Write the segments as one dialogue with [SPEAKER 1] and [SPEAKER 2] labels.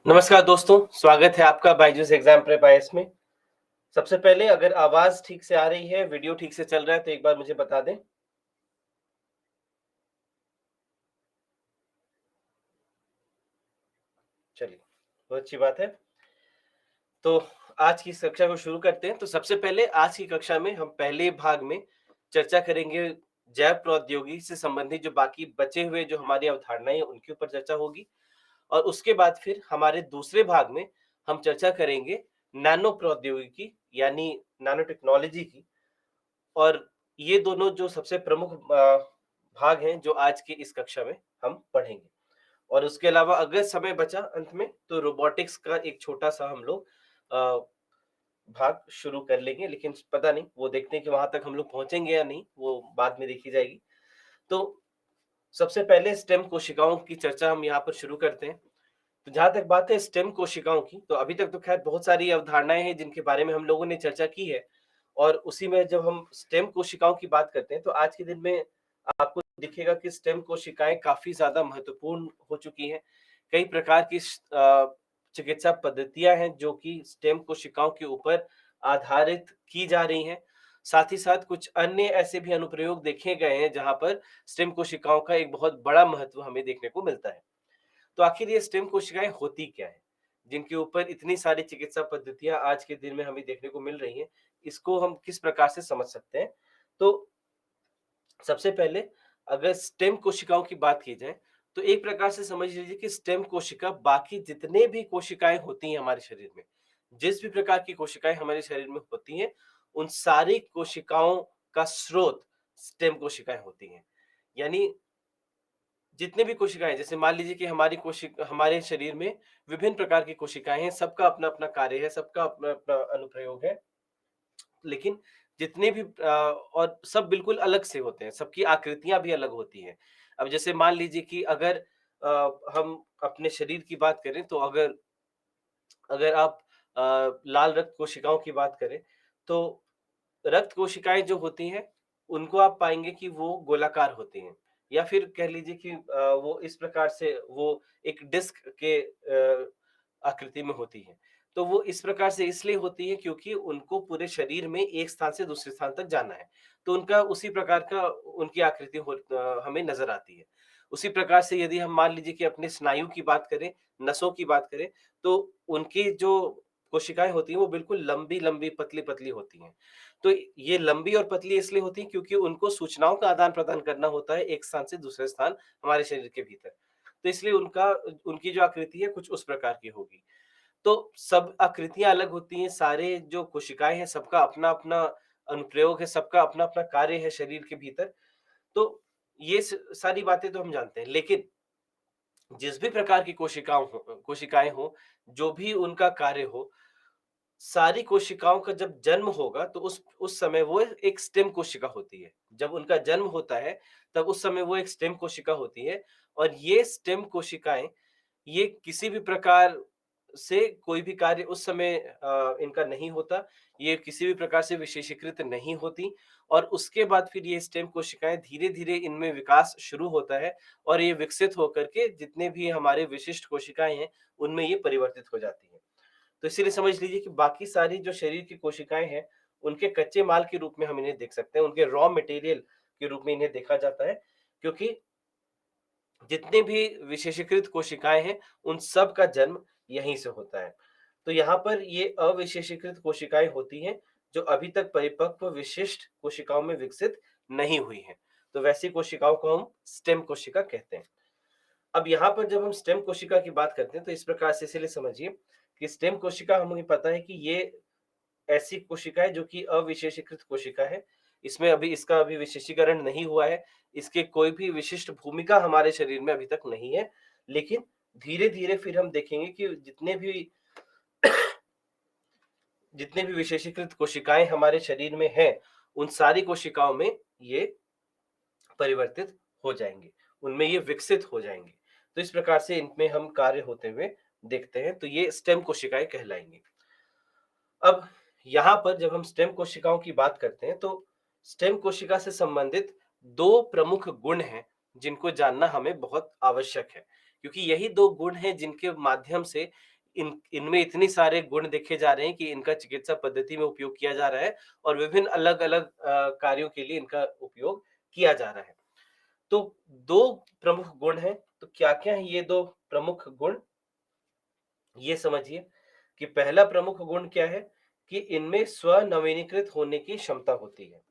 [SPEAKER 1] नमस्कार दोस्तों, स्वागत है आपका बायजूस एग्जाम प्रेप आईएएस में। सबसे पहले अगर आवाज़ ठीक से आ रही है, वीडियो ठीक से चल रहा है तो एक बार मुझे बता दें। चलिए, बहुत अच्छी बात है। तो आज की इस कक्षा को शुरू करते हैं। तो सबसे पहले आज की कक्षा में हम पहले भाग में चर्चा करेंगे जैव प्रौद्योगिकी से संबंधित जो बाकी बचे हुए जो हमारी अवधारणाएँ हैं, उनके ऊपर चर्चा होगी। और उसके बाद फिर हमारे दूसरे भाग में हम चर्चा करेंगे नैनो प्रौद्योगिकी यानी नैनो टेक्नोलॉजी की। और ये दोनों जो सबसे प्रमुख भाग हैं जो आज की इस कक्षा में हम पढ़ेंगे। और उसके अलावा अगर समय बचा अंत में तो रोबोटिक्स का एक छोटा-सा हम लोग अ, भाग शुरू कर लेंगे, लेकिन पता नहीं वो देखते हैं कि वहाँ तक हम लोग पहुँचेंगे या नहीं, वो बाद में देखी जाएगी। तो सबसे पहले स्टेम कोशिकाओं की चर्चा हम यहाँ पर शुरू करते हैं। तो जहाँ तक बात है स्टेम कोशिकाओं की, तो अभी तक तो खैर बहुत सारी अवधारणाएँ हैं जिनके बारे में हम लोगों ने चर्चा की है। और उसी में जब हम स्टेम कोशिकाओं की बात करते हैं, तो आज के दिन में आपको दिखेगा कि स्टेम कोशिकाएँ काफ़ी ज़्यादा महत्वपूर्ण हो चुकी हैं। कई प्रकार की चिकित्सा पद्धतियाँ हैं जो कि स्टेम कोशिकाओं के ऊपर आधारित की जा रही हैं। साथ ही साथ कुछ अन्य ऐसे भी अनुप्रयोग देखे गए हैं जहाँ पर स्टेम कोशिकाओं का एक बहुत बड़ा महत्व हमें देखने को मिलता है। तो आखिर ये स्टेम कोशिकाएँ होती क्या हैं? जिनके ऊपर इतनी सारी चिकित्सा पद्धतियाँ आज के दिन में हमें देखने को मिल रही हैं, इसको हम किस प्रकार से समझ सकते हैं? तो सबसे पहले अगर स्टेम कोशिकाओं की बात की जाए, तो एक प्रकार से समझ लीजिए कि स्टेम कोशिका बाकी जितने भी कोशिकाएँ होती हैं हमारे शरीर में, जिस भी प्रकार की कोशिकाएँ हमारे शरीर में होती हैं, उन सारी कोशिकाओं का स्रोत स्टेम कोशिकाएँ होती हैं। यानी जितने भी कोशिकाएँ जैसे मान लीजिए कि हमारे शरीर में विभिन्न प्रकार की कोशिकाएँ हैं, सबका अपना-अपना कार्य है, सबका अपना-अपना अनुप्रयोग है। लेकिन जितने भी और सब बिल्कुल अलग से होते हैं, सबकी आकृतियाँ भी अलग होती हैं। अब जैसे मान लीजिए कि अगर हम अपने शरीर की बात करें तो अगर अगर आप लाल रक्त कोशिकाओं की बात करें, तो रक्त कोशिकाएँ जो होती हैं, उनको आप पाएँगे कि वो गोलाकार होती हैं या फिर कह लीजिए कि वो इस प्रकार से वो एक डिस्क के आकृति में होती हैं। तो वो इस प्रकार से इसलिए होती है क्योंकि उनको पूरे शरीर में एक स्थान से दूसरे स्थान तक जाना है। तो उनका उसी प्रकार का उनकी आकृति हमें नज़र आती है। उसी प्रकार से यदि हम मान लीजिए कि अपने स्नायु की बात करें, नसों की बात करें, तो उनकी जो कोशिकाएँ होती हैं, वो बिल्कुल लंबी-लंबी, पतली-पतली होती हैं। तो ये लंबी और पतली इसलिए होती हैं क्योंकि उनको सूचनाओं का आदान-प्रदान करना होता है एक स्थान से दूसरे स्थान हमारे शरीर के भीतर। तो इसलिए उनकी जो आकृति है कुछ उस प्रकार की होगी। तो सब आकृतियाँ अलग होती हैं, सारे जो कोशिकाएँ हैं सबका अपना-अपना अनुप्रयोग है, सबका अपना-अपना कार्य है शरीर के भीतर। तो ये सारी बातें तो हम जानते हैं, लेकिन जिस भी प्रकार की कोशिकाएँ हों, जो भी उनका कार्य हो, सारी कोशिकाओं का जब जन्म होगा तो उस समय वो एक स्टेम कोशिका होती है। जब उनका जन्म होता है, तब उस समय वो एक स्टेम कोशिका होती है और ये स्टेम कोशिकाएँ ये किसी भी प्रकार से कोई भी कार्य उस समय इनका नहीं होता। ये किसी भी प्रकार से विशेषीकृत नहीं होती और उसके बाद फिर ये स्टेम कोशिकाएँ धीरे-धीरे इनमें विकास शुरू होता है और ये विकसित होकर के जितने भी हमारे विशिष्ट कोशिकाएँ हैं, उनमें ये परिवर्तित हो जाती हैं। तो इसीलिए समझ लीजिए कि बाकी सारी जो शरीर की कोशिकाएँ हैं, उनके कच्चे माल के रूप में हम इन्हें देख सकते हैं, उनके रॉ मटेरियल के रूप में इन्हें देखा जाता है, क्योंकि जितने भी विशेषीकृत कोशिकाएँ हैं, उन सब का जन्म यहीं से होता है। तो यहाँ पर ये अविशेषीकृत कोशिकाएँ होती हैं, जो अभी तक परिपक्व विशिष्ट कोशिकाओं में विकसित नहीं हुई हैं। तो वैसी कोशिकाओं को हम स्टेम कोशिका कहते हैं। अब यहाँ पर जब हम स्टेम कोशिका की बात करते हैं, तो इस प्रकार से इसीलिए समझिए कि स्टेम कोशिका हमें पता है कि ये ऐसी कोशिका है जो कि अविशेषीकृत कोशिका है। इसमें अभी विशेषीकरण नहीं हुआ है। इसके कोई भी विशिष्ट भूमिका हमारे शरीर में अभी तक नहीं है। लेकिन धीरे-धीरे फिर हम देखेंगे कि जितने भी विशेषीकृत कोशिकाएँ हमारे शरीर में हैं, उन सारी कोशिकाओं में ये परिवर्तित हो जाएँगे। उनमें ये विकसित हो जाएँगे। तो इस प्रकार से इनमें हम कार्य होते हुए देखते हैं। तो ये स्टेम कोशिकाएँ कहलाएँगी। अब यहाँ पर जब हम स्टेम कोशिकाओं की बात करते हैं, तो स्टेम कोशिका से संबंधित 2 प्रमुख गुण हैं, जिनको जानना हमें बहुत आवश्यक है। क्योंकि यही 2 गुण हैं जिनके माध्यम से इनमें इतने सारे गुण देखे जा रहे हैं कि इनका चिकित्सा पद्धति में उपयोग किया जा रहा है और विभिन्न अलग-अलग कार्यों के लिए इनका उपयोग किया जा रहा है। तो 2 प्रमुख गुण हैं, तो क्या-क्या हैं ये 2 प्रमुख गुण? ये समझिए कि पहला प्रमुख गुण क्या है कि इनमें स्व-नवीनीकृत होने की क्षमता होती है।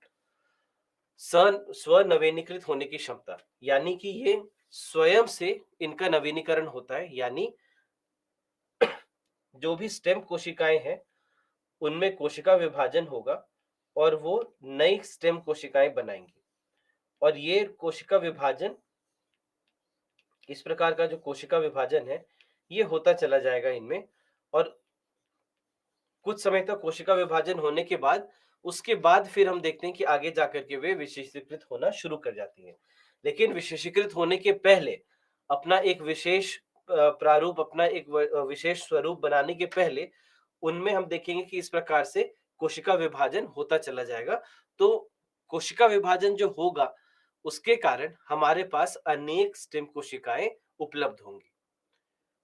[SPEAKER 1] स्व-नवीनीकृत होने की क्षमता, यानी कि ये स्वयं से इनका नवीनीकरण होता है, यानी जो भी स्टेम कोशिकाएँ हैं, उनमें कोशिका विभाजन होगा और वो नई स्टेम कोशिकाएँ बनाएँगी और ये कोशिका विभाजन, इस प्रकार का जो कोशिका विभाजन है, ये होता चला जाएगा इनमें और कुछ समय तक कोशिका विभाजन होने के बाद, उसके बाद फिर हम देखते हैं कि आगे जाकर के वे विशेषीकृत होना शुरू कर जाती हैं। लेकिन विशेषीकृत होने के पहले अपना एक विशेष प्रारूप, अपना एक विशेष स्वरूप बनाने के पहले, उनमें हम देखेंगे कि इस प्रकार से कोशिका विभाजन होता चला जाएगा। तो कोशिका विभाजन जो होगा, उसके कारण हमारे पास अनेक स्टेम कोशिकाएँ उपलब्ध होंगी।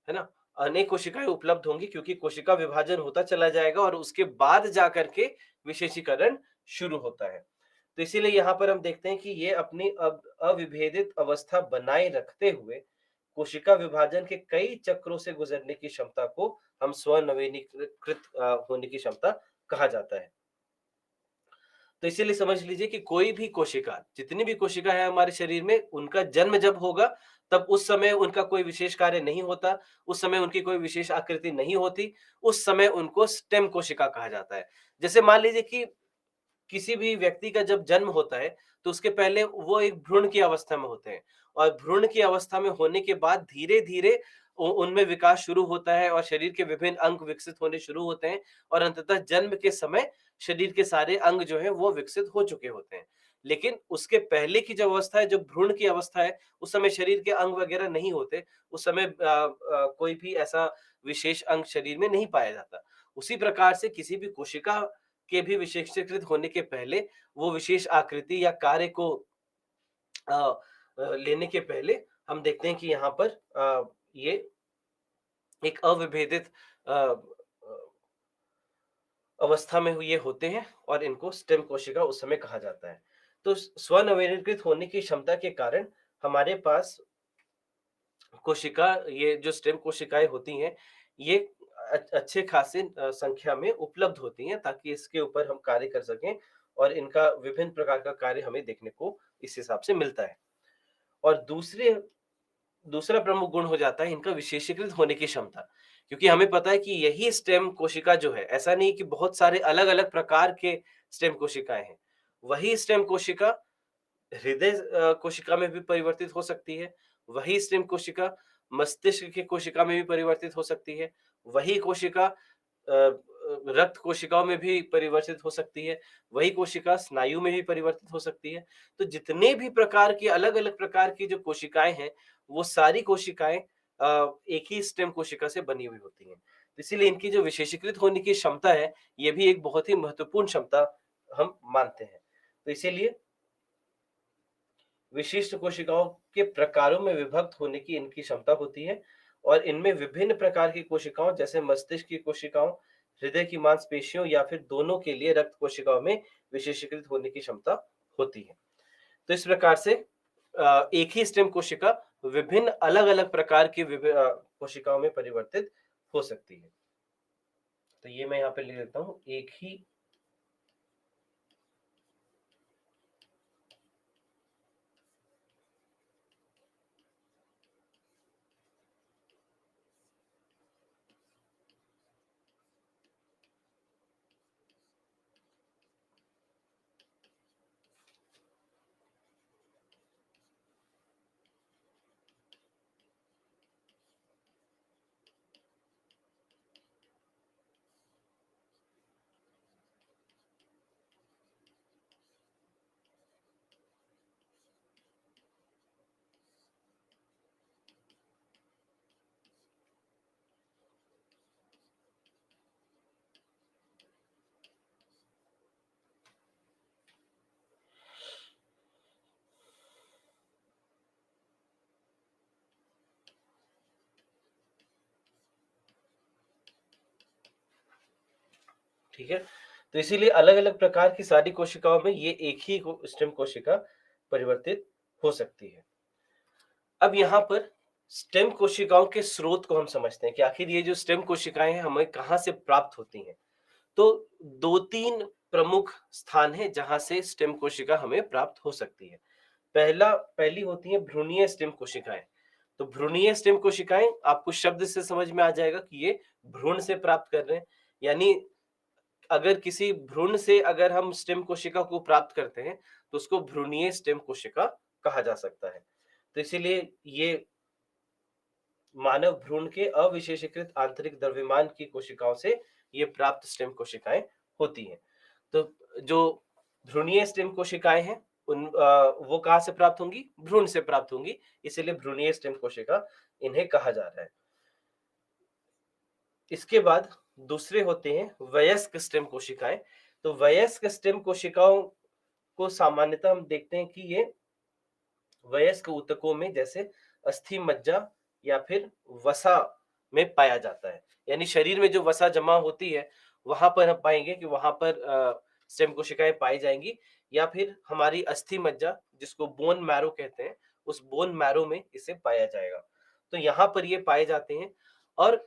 [SPEAKER 1] है ना? अनेक कोशिकाएँ उपलब्ध होंगी क्योंकि कोशिका विभाजन होता चला जाएगा और उसके बाद जाकर के विशेषीकरण शुरू होता है। तो इसीलिए यहाँ पर हम देखते हैं कि ये अपनी अब अविभेदित अवस्था बनाए रखते हुए कोशिका विभाजन के कई चक्रों से गुजरने की क्षमता को हम स्व-नवीनीकृत होने की क्षमता कहा जाता है। तो इसीलिए समझ लीजिए कि कोई भी कोशिका, जितनी भी कोशिका है हमारे शरीर में, उनका जन्म जब होगा, तब उस समय उनका कोई विशेष कार्य नहीं होता, उस समय उनकी कोई विशेष आकृति नहीं होती, उस समय उनको स्टेम कोशिका कहा जाता है। जैसे मान लीजिए कि किसी भी व्यक्ति का जब जन्म होता है, तो उसके पहले वो एक भ्रूण की अवस्था में होते हैं और भ्रूण की अवस्था में होने के बाद धीरे-धीरे उनमें विकास शुरू होता है और शरीर के विभिन्न अंग विकसित होने शुरू होते हैं और अंततः जन्म के समय शरीर के सारे अंग जो हैं वो विकसित हो चुके होते हैं। लेकिन उसके पहले की जो अवस्था है, जो भ्रूण की अवस्था है, उस समय शरीर के अंग वगैरह नहीं होते। उस समय कोई भी ऐसा विशेष अंग शरीर में नहीं पाया जाता। उसी प्रकार से किसी भी कोशिका के भी विशेषीकृत होने के पहले वो विशेष आकृति या कार्य को लेने के पहले हम देखते हैं कि यहाँ पर ये एक अविभेदित अवस्था में ये होते हैं और इनको स्टेम कोशिका उस समय कहा जाता है। तो स्व-नवीनीकृत होने की क्षमता के कारण हमारे पास कोशिका, ये जो स्टेम कोशिकाएँ होती हैं, ये अच्छे खासे संख्या में उपलब्ध होती हैं ताकि इसके ऊपर हम कार्य कर सकें और इनका विभिन्न प्रकार का कार्य हमें देखने को इस हिसाब से मिलता है। और दूसरा प्रमुख गुण हो जाता है इनका विशेषीकृत होने की क्षमता। क्योंकि हमें पता है कि यही स्टेम कोशिका जो है, ऐसा नहीं कि बहुत सारे अलग-अलग प्रकार के स्टेम कोशिकाएँ हैं। वही स्टेम कोशिका हृदय कोशिका में भी परिवर्तित हो सकती है। वही स्टेम कोशिका मस्तिष्क की कोशिका में भी परिवर्तित हो सकती है। वही कोशिका रक्त कोशिकाओं में भी परिवर्तित हो सकती है। वही कोशिका स्नायु में भी परिवर्तित हो सकती है। तो जितने भी प्रकार की अलग-अलग प्रकार की जो कोशिकाएँ हैं, वो सारी कोशिकाएँ एक ही स्टेम कोशिका से बनी हुई होती हैं। तो इसीलिए इनकी जो विशेषीकृत होने की क्षमता है, ये भी एक बहुत ही महत्वपूर्ण क्षमता हम मानते हैं। तो इसीलिए विशिष्ट कोशिकाओं के प्रकारों में विभक्त होने की इनकी क्षमता होती है और इनमें विभिन्न प्रकार की कोशिकाओं, जैसे मस्तिष्क की कोशिकाओं, हृदय की मांसपेशियों या फिर दोनों के लिए रक्त कोशिकाओं में विशेषीकृत होने की क्षमता होती है। तो इस प्रकार से एक ही स्टेम कोशिका विभिन्न अलग-अलग प्रकार की कोशिकाओं में परिवर्तित हो सकती है। तो ये मैं यहाँ पे लिख देता हूँ, एक ही ठीक है? तो इसीलिए अलग-अलग प्रकार की सारी कोशिकाओं में ये एक ही को स्टेम कोशिका परिवर्तित हो सकती है। अब यहाँ पर स्टेम कोशिकाओं के स्रोत को हम समझते हैं कि आखिर ये जो स्टेम कोशिकाएँ हैं हमें कहाँ से प्राप्त होती हैं। तो 2-3 प्रमुख स्थान हैं जहाँ से स्टेम कोशिका हमें प्राप्त हो सकती है। पहली होती है भ्रूणीय स्टेम कोशिकाएँ। तो भ्रूणीय स्टेम कोशिकाएँ आपको शब्द से समझ में आ जाएगा कि ये भ्रूण से प्राप्त कर रहे हैं। यानी अगर किसी भ्रूण से अगर हम स्टेम कोशिका को प्राप्त करते हैं, तो उसको भ्रूणीय स्टेम कोशिका कहा जा सकता है। तो इसीलिए ये मानव भ्रूण के अविशेषीकृत आंतरिक द्रव्यमान की कोशिकाओं से ये प्राप्त स्टेम कोशिकाएं होती हैं। तो जो भ्रूणीय स्टेम कोशिकाएं हैं वो कहाँ से प्राप्त होंगी? भ्रूण से प्राप्त होंगी, इसीलिए भ्रूणीय स्टेम कोशिका इन्हें कहा जा रहा है। इसके बाद दूसरे होते हैं वयस्क स्टेम कोशिकाएं। तो वयस्क स्टेम कोशिकाओं को सामान्यतः हम देखते हैं कि ये वयस्क ऊतकों में जैसे अस्थि मज्जा या फिर वसा में पाया जाता है। यानी शरीर में जो वसा जमा होती है, वहां पर हम पाएंगे कि वहां पर स्टेम कोशिकाएं पाई जाएंगी, या फिर हमारी अस्थि मज्जा जिसको बोन मैरो कहते हैं, उस बोन मैरो में इसे पाया जाएगा। तो यहाँ पर ये पाए जाते हैं। और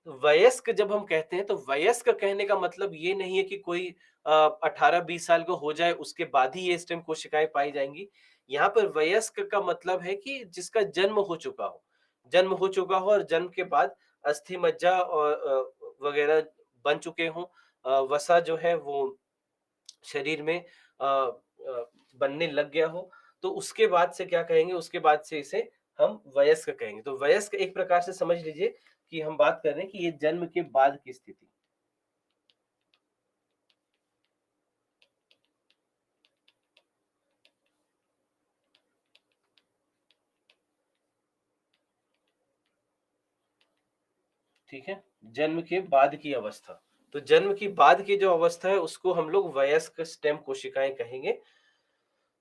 [SPEAKER 1] वयस्क जब हम कहते हैं, तो वयस्क कहने का मतलब ये नहीं है कि कोई 18-20 साल का हो जाए उसके बाद ही ये स्टेम कोशिकाएं पाई जाएंगी। यहाँ पर वयस्क का मतलब है कि जिसका जन्म हो चुका हो, जन्म हो चुका हो और जन्म के बाद अस्थि मज्जा और वगैरह बन चुके हों, वसा जो है वो शरीर में बनने लग गया हो, तो उसके बाद से क्या कहेंगे, उसके बाद से इसे हम वयस्क कहेंगे। तो वयस्क एक प्रकार से समझ लीजिए कि हम बात कर रहे हैं कि ये जन्म के बाद की स्थिति। ठीक है? जन्म के बाद की अवस्था। तो जन्म की बाद की जो अवस्था है उसको हम लोग वयस्क स्टेम कोशिकाएँ कहेंगे।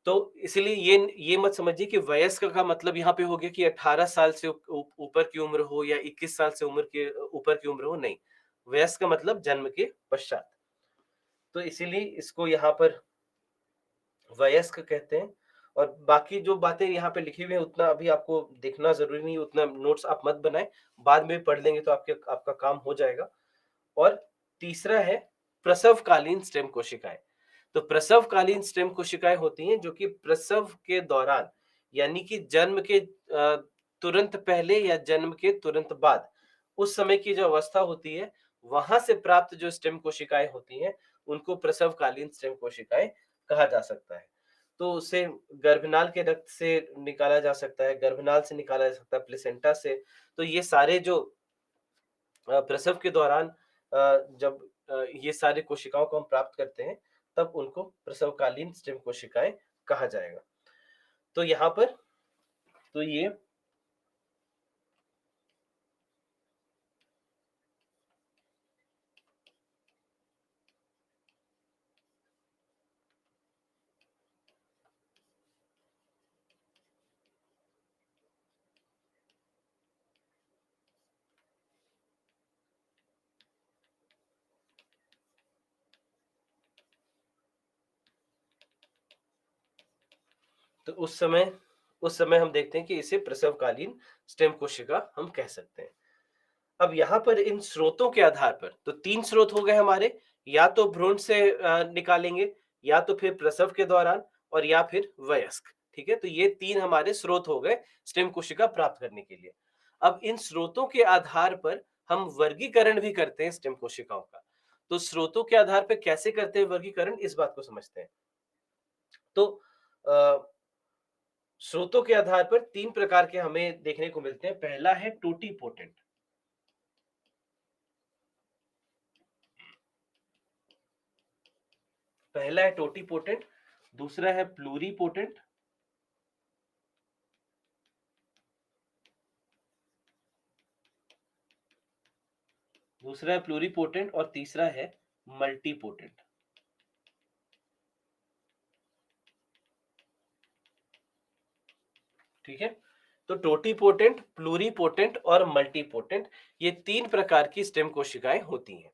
[SPEAKER 1] तो इसलिए ये मत समझिए कि वयस्क का मतलब यहाँ पे हो गया कि 18 साल से ऊपर की उम्र हो या 21 साल से उम्र के ऊपर की उम्र हो, नहीं। वयस्क का मतलब जन्म के पश्चात। तो इसीलिए इसको यहाँ पर वयस्क कहते हैं। और बाकी जो बातें यहाँ पे लिखी हुई है उतना अभी आपको देखना जरूरी नहीं, उतना नोट्स आप मत बनाएं, बाद में पढ़ लेंगे तो आपका काम हो जाएगा। और तीसरा है प्रसवकालीन स्टेम कोशिकाएं। तो प्रसवकालीन स्टेम कोशिकाएं होती हैं जो कि प्रसव के दौरान, यानी कि जन्म के तुरंत पहले या जन्म के तुरंत बाद, उस समय की जो अवस्था होती है, वहां से प्राप्त जो स्टेम कोशिकाएं होती हैं, उनको प्रसवकालीन स्टेम कोशिकाएं कहा जा सकता है। तो उसे गर्भनाल के रक्त से निकाला जा सकता है, गर्भनाल से निकाला जा सकता है, प्लेसेंटा से। तो ये सारे जो प्रसव के दौरान जब ये सारी कोशिकाओं को हम प्राप्त करते हैं, तब उनको प्रसवकालीन स्टेम कोशिकाएं कहा जाएगा। तो यहाँ पर तो ये तो उस समय हम देखते हैं कि इसे प्रसवकालीन स्टेम कोशिका हम कह सकते हैं। अब यहाँ पर इन स्रोतों के आधार पर तो 3 स्रोत हो गए हमारे, या तो भ्रूण से निकालेंगे, या तो फिर प्रसव के दौरान, और या फिर वयस्क। ठीक है? तो ये 3 हमारे स्रोत हो गए स्टेम कोशिका प्राप्त करने के लिए। अब इन स्रोतों के आधार पर हम वर्गीकरण भी करते हैं स्टेम कोशिकाओं का। तो स्रोतों के आधार पर कैसे करते हैं वर्गीकरण, इस बात को समझते हैं। तो अ, स्रोतों के आधार पर 3 प्रकार के हमें देखने को मिलते हैं। पहला है टोटीपोटेंट। पहला है टोटीपोटेंट, दूसरा है प्लूरीपोटेंट, दूसरा है प्लूरीपोटेंट और तीसरा है मल्टीपोटेंट। ठीक है? तो टोटीपोटेंट, प्लूरीपोटेंट और मल्टीपोटेंट, ये 3 प्रकार की स्टेम कोशिकाएं होती हैं।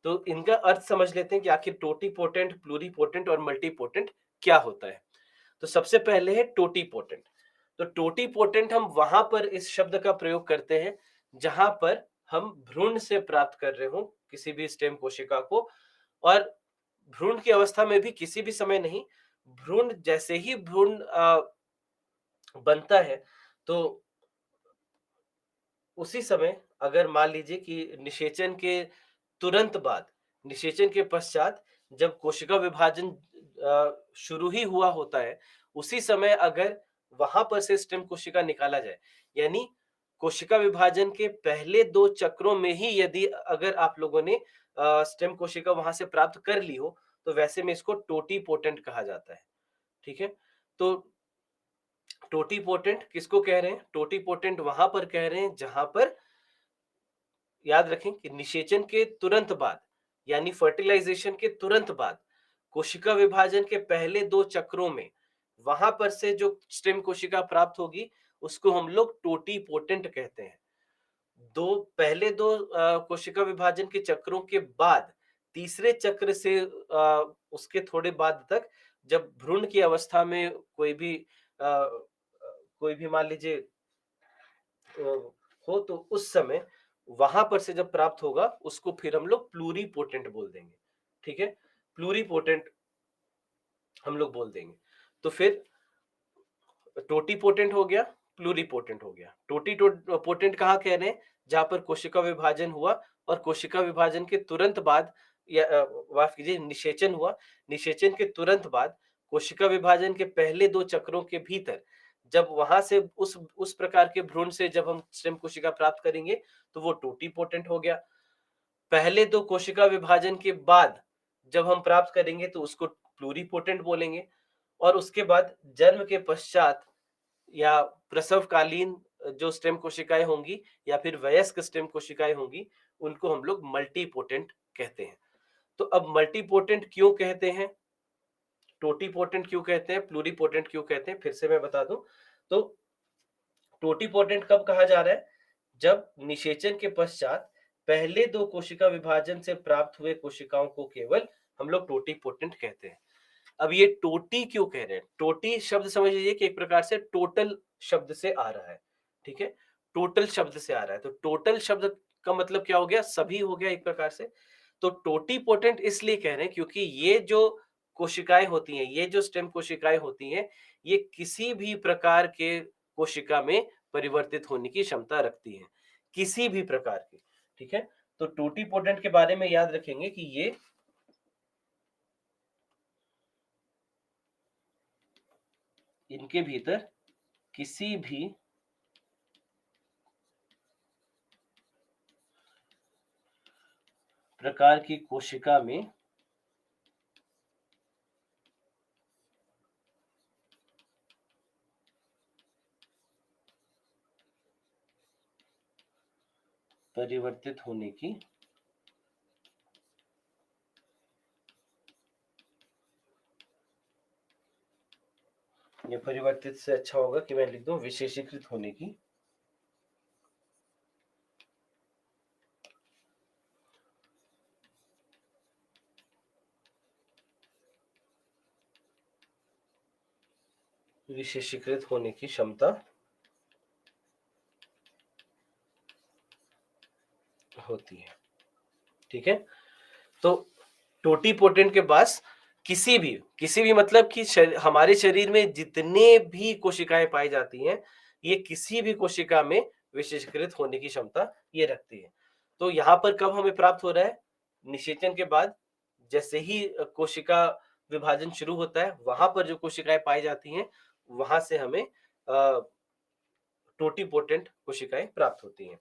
[SPEAKER 1] तो इनका अर्थ समझ लेते हैं कि आखिर टोटीपोटेंट, प्लूरीपोटेंट और मल्टीपोटेंट क्या होता है। तो सबसे पहले है टोटीपोटेंट। तो टोटीपोटेंट हम वहां पर इस शब्द का प्रयोग करते हैं जहां पर हम भ्रूण से प्राप्त कर रहे हो किसी भी स्टेम कोशिका को, और भ्रूण की अवस्था में भी किसी भी समय नहीं, भ्रूण जैसे ही भ्रूण बनता है तो उसी समय, अगर मान लीजिए कि निषेचन के तुरंत बाद, निषेचन के पश्चात जब कोशिका विभाजन शुरू ही हुआ होता है, उसी समय अगर वहां पर से स्टेम कोशिका निकाला जाए, यानी कोशिका विभाजन के पहले 2 चक्रों में ही यदि अगर आप लोगों ने स्टेम कोशिका वहां से प्राप्त कर ली हो, तो वैसे में इसको टोटीपोटेंट कहा जाता है। ठीक है? तो टोटीपोटेंट किसको कह रहे हैं? टोटीपोटेंट वहां पर कह रहे हैं जहां पर, याद रखें कि निषेचन के तुरंत बाद, यानी फर्टिलाइजेशन के तुरंत बाद, कोशिका विभाजन के पहले 2 चक्रों में वहां पर से जो स्टेम कोशिका प्राप्त होगी, उसको हम लोग टोटीपोटेंट कहते हैं। पहले 2 कोशिका विभाजन के चक्रों के बाद तीसरे चक्र से उसके थोड़े बाद तक, जब भ्रूण की अवस्था में कोई भी मान लीजिए हो, तो उस समय वहां पर से जब प्राप्त होगा, उसको फिर हम लोग प्लूरीपोटेंट बोल देंगे। ठीक है? प्लूरीपोटेंट हम लोग बोल देंगे। तो फिर टोटीपोटेंट हो गया, प्लूरीपोटेंट हो गया। पोटेंट कहाँ कह रहे हैं? जहां पर कोशिका विभाजन हुआ और कोशिका विभाजन के तुरंत बाद, या माफ कीजिए, निषेचन हुआ, निषेचन के तुरंत बाद कोशिका विभाजन के पहले 2 चक्रों के भीतर जब वहां से उस प्रकार के भ्रूण से जब हम स्टेम कोशिका प्राप्त करेंगे, तो वो टोटीपोटेंट हो गया। पहले 2 कोशिका विभाजन के बाद जब हम प्राप्त करेंगे, तो उसको प्लूरीपोटेंट बोलेंगे। और उसके बाद जन्म के पश्चात या प्रसवकालीन जो स्टेम कोशिकाएं होंगी, या फिर वयस्क स्टेम कोशिकाएं होंगी, उनको हम लोग मल्टीपोटेंट कहते हैं। तो अब मल्टीपोटेंट क्यों कहते हैं, टोटीपोटेंट क्यों कहते हैं, प्लूरीपोटेंट क्यों कहते हैं, फिर से मैं बता दूं। तो टोटीपोटेंट कब कहा जा रहा है? जब निषेचन के पश्चात पहले 2 कोशिका विभाजन से प्राप्त हुए कोशिकाओं को केवल हम लोग टोटीपोटेंट कहते हैं। अब ये टोटी क्यों कह रहे हैं? टोटी शब्द समझ लीजिए कि एक प्रकार से टोटल शब्द से आ रहा है। ठीक है? टोटल शब्द से आ रहा है। तो टोटल शब्द का मतलब क्या हो गया? सभी हो गया एक प्रकार से। तो टोटीपोटेंट इसलिए कह रहे हैं क्योंकि ये जो कोशिकाएं होती हैं, ये जो स्टेम कोशिकाएं होती हैं, ये किसी भी प्रकार के कोशिका में परिवर्तित होने की क्षमता रखती हैं, किसी भी प्रकार की। ठीक है? तो टोटीपोटेंट के बारे में याद रखेंगे कि ये इनके भीतर किसी भी प्रकार की कोशिका में परिवर्तित होने की ये परिवर्तित से अच्छा होगा कि मैं लिख दूं विशेषीकृत होने की विशेषीकृत होने की क्षमता होती है। ठीक है? तो टोटीपोटेंट के पास किसी भी मतलब कि हमारे शरीर में जितने भी कोशिकाएं पाई जाती हैं, ये किसी भी कोशिका में विशेषीकृत होने की क्षमता ये रखती है। तो यहाँ पर कब हमें प्राप्त हो रहा है? निषेचन के बाद जैसे ही कोशिका विभाजन शुरू होता है, वहां पर जो कोशिकाएं पाई जाती हैं, वहां से हमें टोटीपोटेंट कोशिकाएं प्राप्त होती हैं।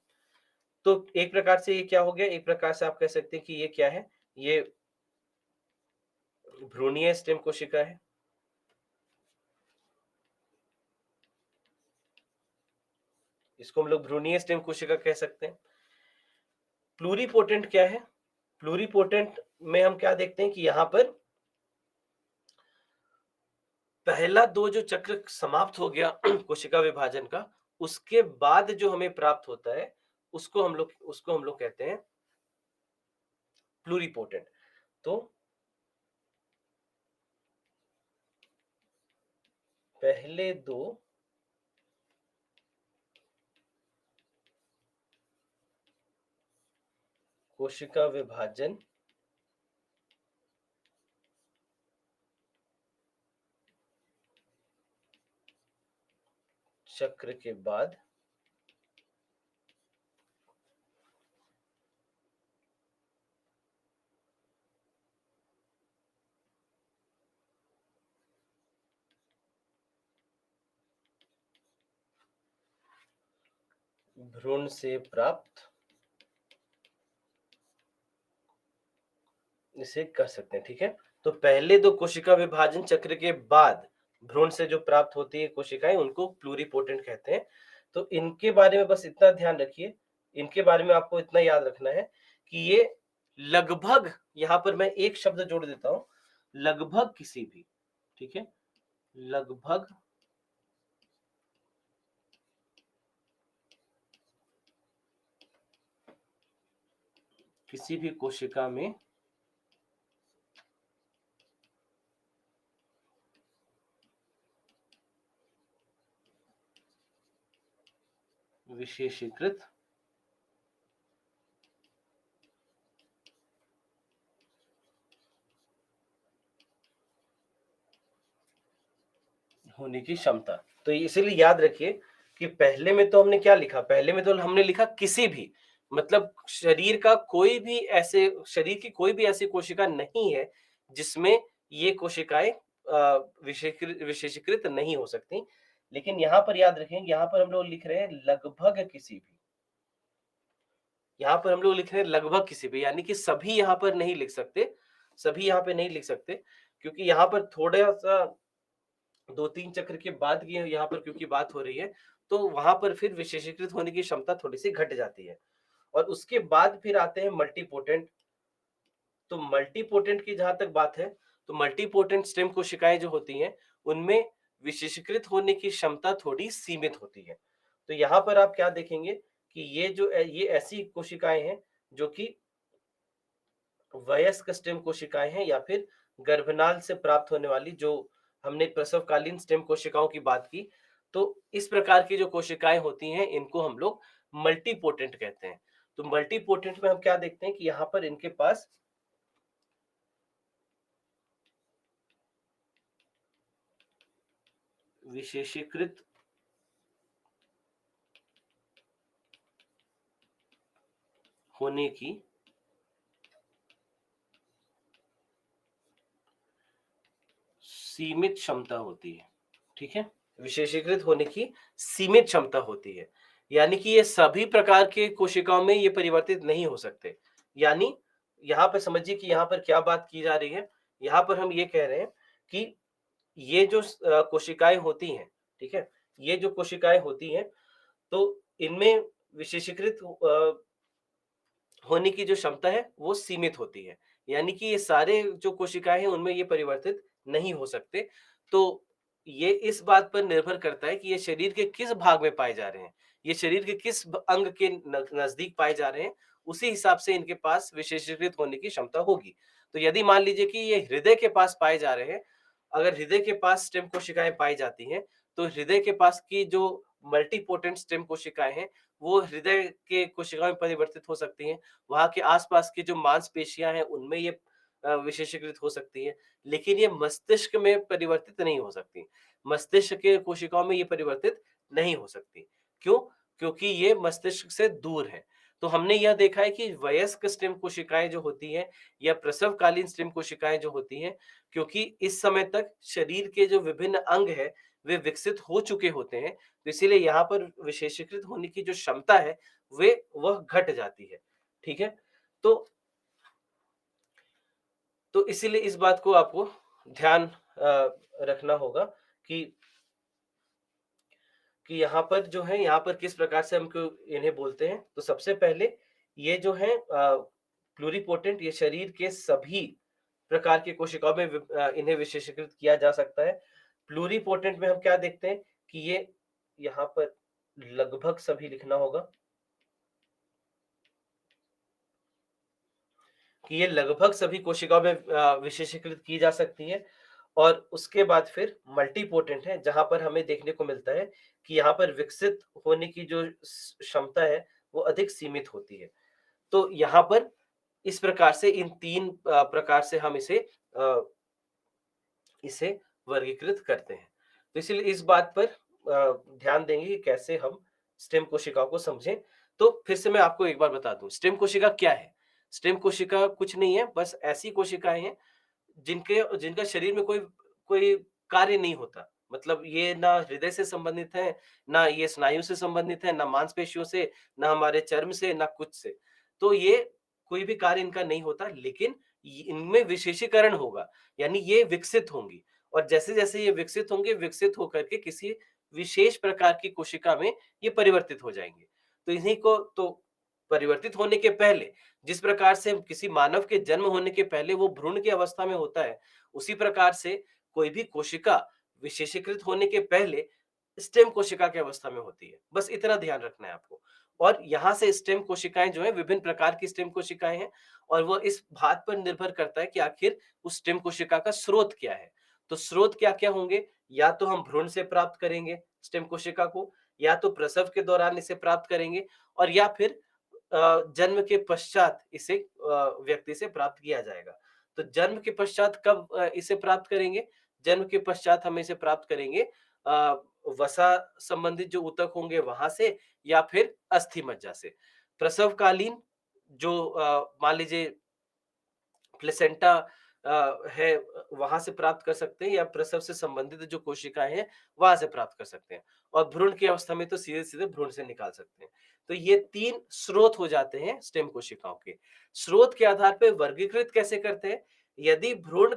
[SPEAKER 1] तो एक प्रकार से ये क्या हो गया? एक प्रकार से आप कह सकते हैं कि ये क्या है? ये भ्रूणीय स्टेम कोशिका है। इसको हम लोग भ्रूणीय स्टेम कोशिका कह सकते हैं। प्लूरीपोटेंट क्या है? प्लूरीपोटेंट में हम क्या देखते हैं कि यहाँ पर पहला 2 जो चक्र समाप्त हो गया कोशिका विभाजन का, उसके बाद जो हमें प्राप्त होता है, उसको हम लोग कहते हैं प्लूरिपोटेंट। तो पहले दो कोशिका विभाजन चक्र के बाद भ्रूण से प्राप्त इसे कर सकते हैं, ठीक है। तो पहले दो कोशिका विभाजन चक्र के बाद भ्रूण से जो प्राप्त होती है कोशिकाएं, उनको प्लूरिपोटेंट कहते हैं। तो इनके बारे में बस इतना ध्यान रखिए, इनके बारे में आपको इतना याद रखना है कि ये लगभग, यहां पर मैं एक शब्द जोड़ देता हूं, लगभग किसी भी, ठीक है, लगभग किसी भी कोशिका में विशेषीकृत होने की क्षमता। तो इसीलिए याद रखिए कि पहले में तो हमने क्या लिखा, पहले में तो हमने लिखा किसी भी, मतलब शरीर का कोई भी ऐसे, शरीर की कोई भी ऐसी कोशिका नहीं है जिसमें ये कोशिकाएं विशेषीकृत नहीं हो सकती। लेकिन यहाँ पर याद रखें, यहाँ पर हम लोग लिख रहे हैं लगभग किसी भी, यहाँ पर हम लोग लिख रहे हैं लगभग किसी भी, यानी कि सभी यहाँ पर नहीं लिख सकते, सभी यहाँ पे नहीं लिख सकते, क्योंकि यहाँ पर थोड़ा सा 2-3 चक्र के बाद की यहाँ पर क्योंकि बात हो रही है, तो वहां पर फिर विशेषीकृत होने की क्षमता थोड़ी सी घट जाती है। और उसके बाद फिर आते हैं मल्टीपोटेंट। तो मल्टीपोटेंट की जहां तक बात है, तो मल्टीपोटेंट स्टेम कोशिकाएं जो होती हैं, उनमें विशेषीकृत होने की क्षमता थोड़ी सीमित होती है। तो यहाँ पर आप क्या देखेंगे कि ये ऐसी कोशिकाएं हैं जो कि वयस्क स्टेम कोशिकाएं हैं, या फिर गर्भनाल से प्राप्त होने वाली, जो हमने प्रसवकालीन स्टेम कोशिकाओं की बात की। तो इस प्रकार की जो कोशिकाएं होती हैं, इनको हम लोग मल्टीपोटेंट कहते हैं। तो मल्टीपोटेंट में हम क्या देखते हैं कि यहाँ पर इनके पास विशेषीकृत होने की सीमित क्षमता होती है, ठीक है, विशेषीकृत होने की सीमित क्षमता होती है। यानी कि ये सभी प्रकार के कोशिकाओं में ये परिवर्तित नहीं हो सकते। यानी यहाँ पे समझिए कि यहाँ पर क्या बात की जा रही है। यहाँ पर हम ये कह रहे हैं कि ये जो कोशिकाएं होती हैं, ठीक है, ये जो कोशिकाएं होती हैं, तो इनमें विशेषीकृत होने की जो क्षमता है वो सीमित होती है। यानी कि ये सारे जो कोशिकाएं हैं उनमें ये परिवर्तित नहीं हो सकते। तो ये इस बात पर निर्भर करता है कि ये शरीर के किस भाग में पाए जा रहे हैं, ये शरीर के किस अंग के नजदीक पाए जा रहे हैं, उसी हिसाब से इनके पास विशेषीकृत होने की क्षमता होगी। तो यदि मान लीजिए कि ये हृदय के पास पाए जा रहे हैं, अगर हृदय के पास स्टेम कोशिकाएं पाई जाती हैं, तो हृदय के पास की जो मल्टीपोटेंट स्टेम कोशिकाएं हैं, वो हृदय के कोशिकाओं में परिवर्तित हो सकती हैं। वहाँ के आस-पास की जो मांसपेशियाँ हैं, उनमें ये विशेषीकृत हो सकती हैं, लेकिन ये मस्तिष्क में परिवर्तित नहीं हो सकती। मस्तिष्क के कोशिकाओं में ये परिवर्तित नहीं हो सकती। क्यों? क्योंकि ये मस्तिष्क से दूर है। तो हमने यह देखा है कि वयस्क स्टेम कोशिकाएँ जो होती हैं, या प्रसवकालीन स्टेम कोशिकाएँ जो होती हैं, क्योंकि इस समय तक शरीर के जो विभिन्न अंग हैं, वे विकसित हो चुके होते हैं, तो इसीलिए यहाँ पर विशेषीकृत होने की जो क्षमता है, वह घट जाती है। ठीक है? तो इसीलिए इस बात को आपको ध्यान रखना होगा कि यहाँ पर जो है, यहाँ पर किस प्रकार से हमको इन्हें बोलते हैं। तो सबसे पहले ये जो है प्लूरिपोटेंट, ये शरीर के सभी प्रकार की कोशिकाओं में इन्हें विशेषीकृत किया जा सकता है। प्लूरिपोटेंट में हम क्या देखते हैं कि ये यहाँ पर लगभग सभी लिखना होगा कि ये लगभग सभी कोशिकाओं में विशेषीकृत की जा सकती है। और उसके बाद फिर मल्टीपोटेंट है, जहाँ पर हमें देखने को मिलता है कि यहाँ पर विकसित होने की जो क्षमता है वो अधिक सीमित होती है। तो यहाँ पर इस प्रकार से इन 3 प्रकार से हम अ, इसे वर्गीकृत करते हैं। तो इसीलिए इस बात पर ध्यान देंगे कि कैसे हम स्टेम कोशिकाओं को समझें। तो फिर से मैं आपको एक बार बता दूँ, स्टेम कोशिका क्या है? स्टेम कोशिका कुछ नहीं है, बस ऐसी कोशिकाएँ हैं जिनके जिनका शरीर में कोई कोई कार्य नहीं होता। मतलब ये ना हृदय से संबंधित है, ना ये स्नायु से संबंधित है, ना मांसपेशियों से, ना हमारे चर्म से, ना कुछ से। तो ये कोई भी कार्य इनका नहीं होता, लेकिन इनमें विशेषीकरण होगा, यानी ये विकसित होंगी। और जैसे-जैसे ये विकसित होंगे, विकसित होकर के किसी विशेष प्रकार की कोशिका में ये परिवर्तित हो जाएँगे। तो इन्हीं को तो परिवर्तित होने के पहले, जिस प्रकार से किसी मानव के जन्म होने के पहले वो भ्रूण की अवस्था में होता है, उसी प्रकार से कोई भी कोशिका विशेषीकृत होने के पहले स्टेम कोशिका की अवस्था में होती है। बस इतना ध्यान रखना है आपको। और यहाँ से स्टेम कोशिकाएँ जो हैं, विभिन्न प्रकार की स्टेम कोशिकाएँ हैं, और वो इस बात पर निर्भर करता है कि आखिर उस स्टेम कोशिका का स्रोत क्या है। तो स्रोत क्या-क्या होंगे? या तो हम भ्रूण से प्राप्त करेंगे स्टेम कोशिका को, या तो प्रसव के दौरान इसे प्राप्त करेंगे, और या फिर जन्म के पश्चात इसे व्यक्ति से प्राप्त किया जाएगा। तो जन्म के पश्चात कब इसे प्राप्त करेंगे? जन्म के पश्चात हम इसे प्राप्त करेंगे वसा संबंधित जो ऊतक होंगे वहाँ से, या फिर अस्थि मज्जा से। प्रसवकालीन जो मान लीजिए प्लेसेंटा है, वहाँ से प्राप्त कर सकते हैं, या प्रसव से संबंधित जो कोशिकाएँ हैं, वहाँ से प्राप्त कर सकते हैं। और भ्रूण की अवस्था में तो सीधे-सीधे भ्रूण से निकाल सकते हैं। तो ये 3 स्रोत हो जाते हैं स्टेम कोशिकाओं के। स्रोत के आधार पे वर्गीकृत कैसे करते हैं? यदि भ्रूण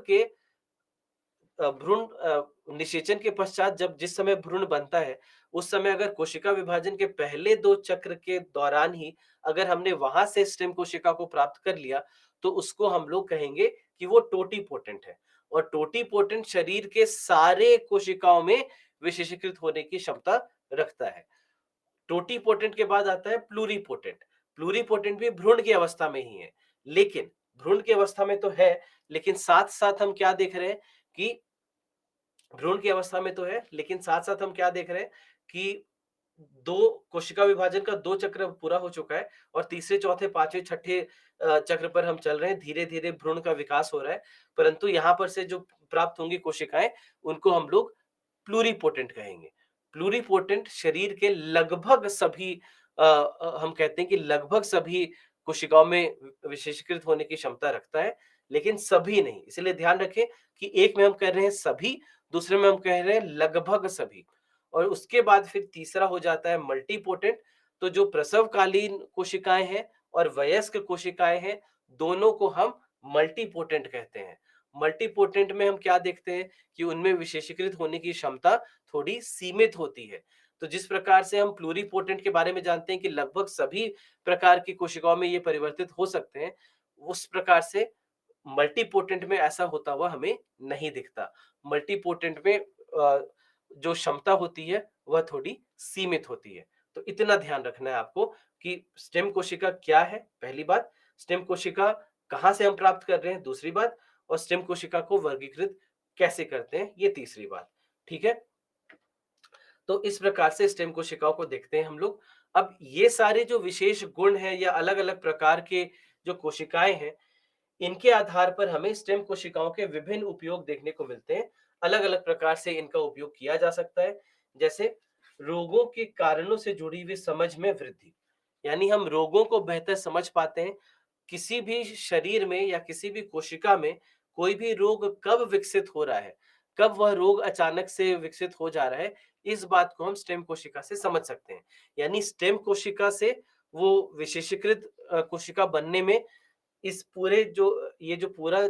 [SPEAKER 1] निषेचन के पश्चात जब जिस समय भ्रूण बनता है, उस समय अगर कोशिका विभाजन के पहले 2 चक्र के दौरान ही अगर हमने वहाँ से स्टेम कोशिका को प्राप्त कर लिया, तो उसको हम लोग कहेंगे कि वो टोटीपोटेंट है। और टोटीपोटेंट शरीर के सारे कोशिकाओं में विशेषीकृत होने की क्षमता रखता है। टोटीपोटेंट के बाद आता है प्लूरीपोटेंट। प्लूरीपोटेंट भी भ्रूण की अवस्था में ही है। लेकिन भ्रूण की अवस्था में तो है, लेकिन साथ-साथ हम क्या देख रहे हैं कि भ्रूण की अवस्था में तो है, लेकिन साथ-साथ हम क्या देख रहे हैं कि 2 कोशिका विभाजन का 2 चक्र पूरा हो चुका है, और तीसरे, चौथे, 5वें, छठे चक्र पर हम चल रहे हैं। धीरे-धीरे भ्रूण का विकास हो रहा है, परंतु यहाँ पर से जो प्राप्त होंगी कोशिकाएँ, उनको हम लोग प्लूरीपोटेंट कहेंगे। प्लूरीपोटेंट शरीर के लगभग सभी हम कहते हैं कि लगभग सभी कोशिकाओं में विशेषीकृत होने की क्षमता रखता है, लेकिन सभी नहीं। इसलिए ध्यान रखें कि एक में हम कह रहे हैं सभी, दूसरे में हम कह रहे हैं लगभग सभी। और उसके बाद फिर तीसरा हो जाता है मल्टीपोटेंट। तो जो प्रसवकालीन कोशिकाएँ हैं और वयस्क कोशिकाएँ हैं, दोनों को हम मल्टीपोटेंट कहते हैं। मल्टीपोटेंट में हम क्या देखते हैं कि उनमें विशेषीकृत होने की क्षमता थोड़ी सीमित होती है। तो जिस प्रकार से हम प्लूरीपोटेंट के बारे में जानते हैं कि लगभग सभी प्रकार की कोशिकाओं में ये परिवर्तित हो सकते हैं, उस प्रकार से मल्टीपोटेंट में ऐसा होता हुआ हमें नहीं दिखता। मल्टीपोटेंट में जो क्षमता होती है वह थोड़ी सीमित होती है। तो इतना ध्यान रखना है आपको कि स्टेम कोशिका क्या है, पहली बात, स्टेम कोशिका कहाँ से हम प्राप्त कर रहे हैं, दूसरी बात, और स्टेम कोशिका को वर्गीकृत कैसे करते हैं, ये तीसरी बात। ठीक है? तो इस प्रकार से स्टेम कोशिकाओं को देखते हैं हम लोग। अब ये सारे जो विशेष गुण हैं या अलग-अलग प्रकार के जो कोशिकाएँ हैं, इनके आधार पर हमें स्टेम कोशिकाओं के विभिन्न उपयोग देखने को मिलते हैं। अलग-अलग प्रकार से इनका उपयोग किया जा सकता है। जैसे रोगों के कारणों से जुड़ी हुई समझ में वृद्धि, यानी हम रोगों को बेहतर समझ पाते हैं। किसी भी शरीर में या किसी भी कोशिका में कोई भी रोग कब विकसित हो रहा है, कब वह रोग अचानक से विकसित हो जा रहा है, इस बात को हम स्टेम कोशिका से समझ सकते हैं। यानी स्टेम कोशिका से वो विशेषीकृत कोशिका बनने में इस पूरे जो ये जो पूरा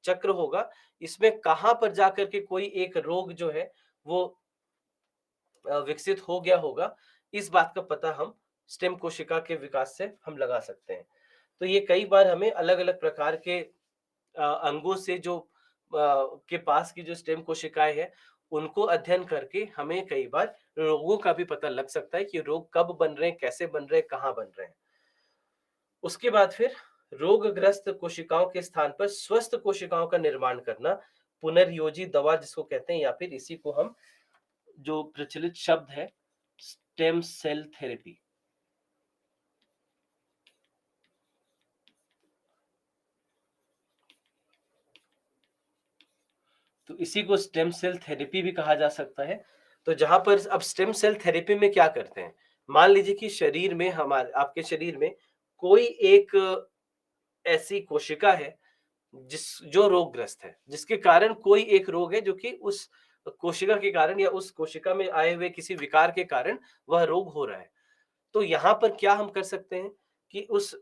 [SPEAKER 1] चक्र होगा, इसमें कहाँ पर जाकर के कोई एक रोग जो है वो विकसित हो गया होगा, इस बात का पता हम स्टेम कोशिका के विकास से हम लगा सकते हैं। तो ये कई बार हमें अलग-अलग प्रकार के अंगों से जो के पास की जो स्टेम कोशिकाएँ हैं, उनको अध्ययन करके हमें कई बार रोगों का भी पता लग सकता है कि रोग कब बन रहे हैं, कैसे बन रहे हैं, कहाँ बन रहे हैं। उसके बाद फिर रोगग्रस्त कोशिकाओं के स्थान पर स्वस्थ कोशिकाओं का निर्माण करना, पुनर्योजी दवा जिसको कहते हैं, या फिर इसी को हम, जो प्रचलित शब्द है, स्टेम सेल थेरेपी। तो इसी को स्टेम सेल थेरेपी भी कहा जा सकता है। तो जहाँ पर अब स्टेम सेल थेरेपी में क्या करते हैं? मान लीजिए कि शरीर में, हमारे आपके शरीर में कोई एक ऐसी कोशिका है जो रोगग्रस्त है, जिसके कारण कोई एक रोग है जो कि उस कोशिका के कारण या उस कोशिका में आए हुए किसी विकार के कारण वह रोग हो रहा है। तो यहाँ पर क्या हम कर सकते हैं कि उस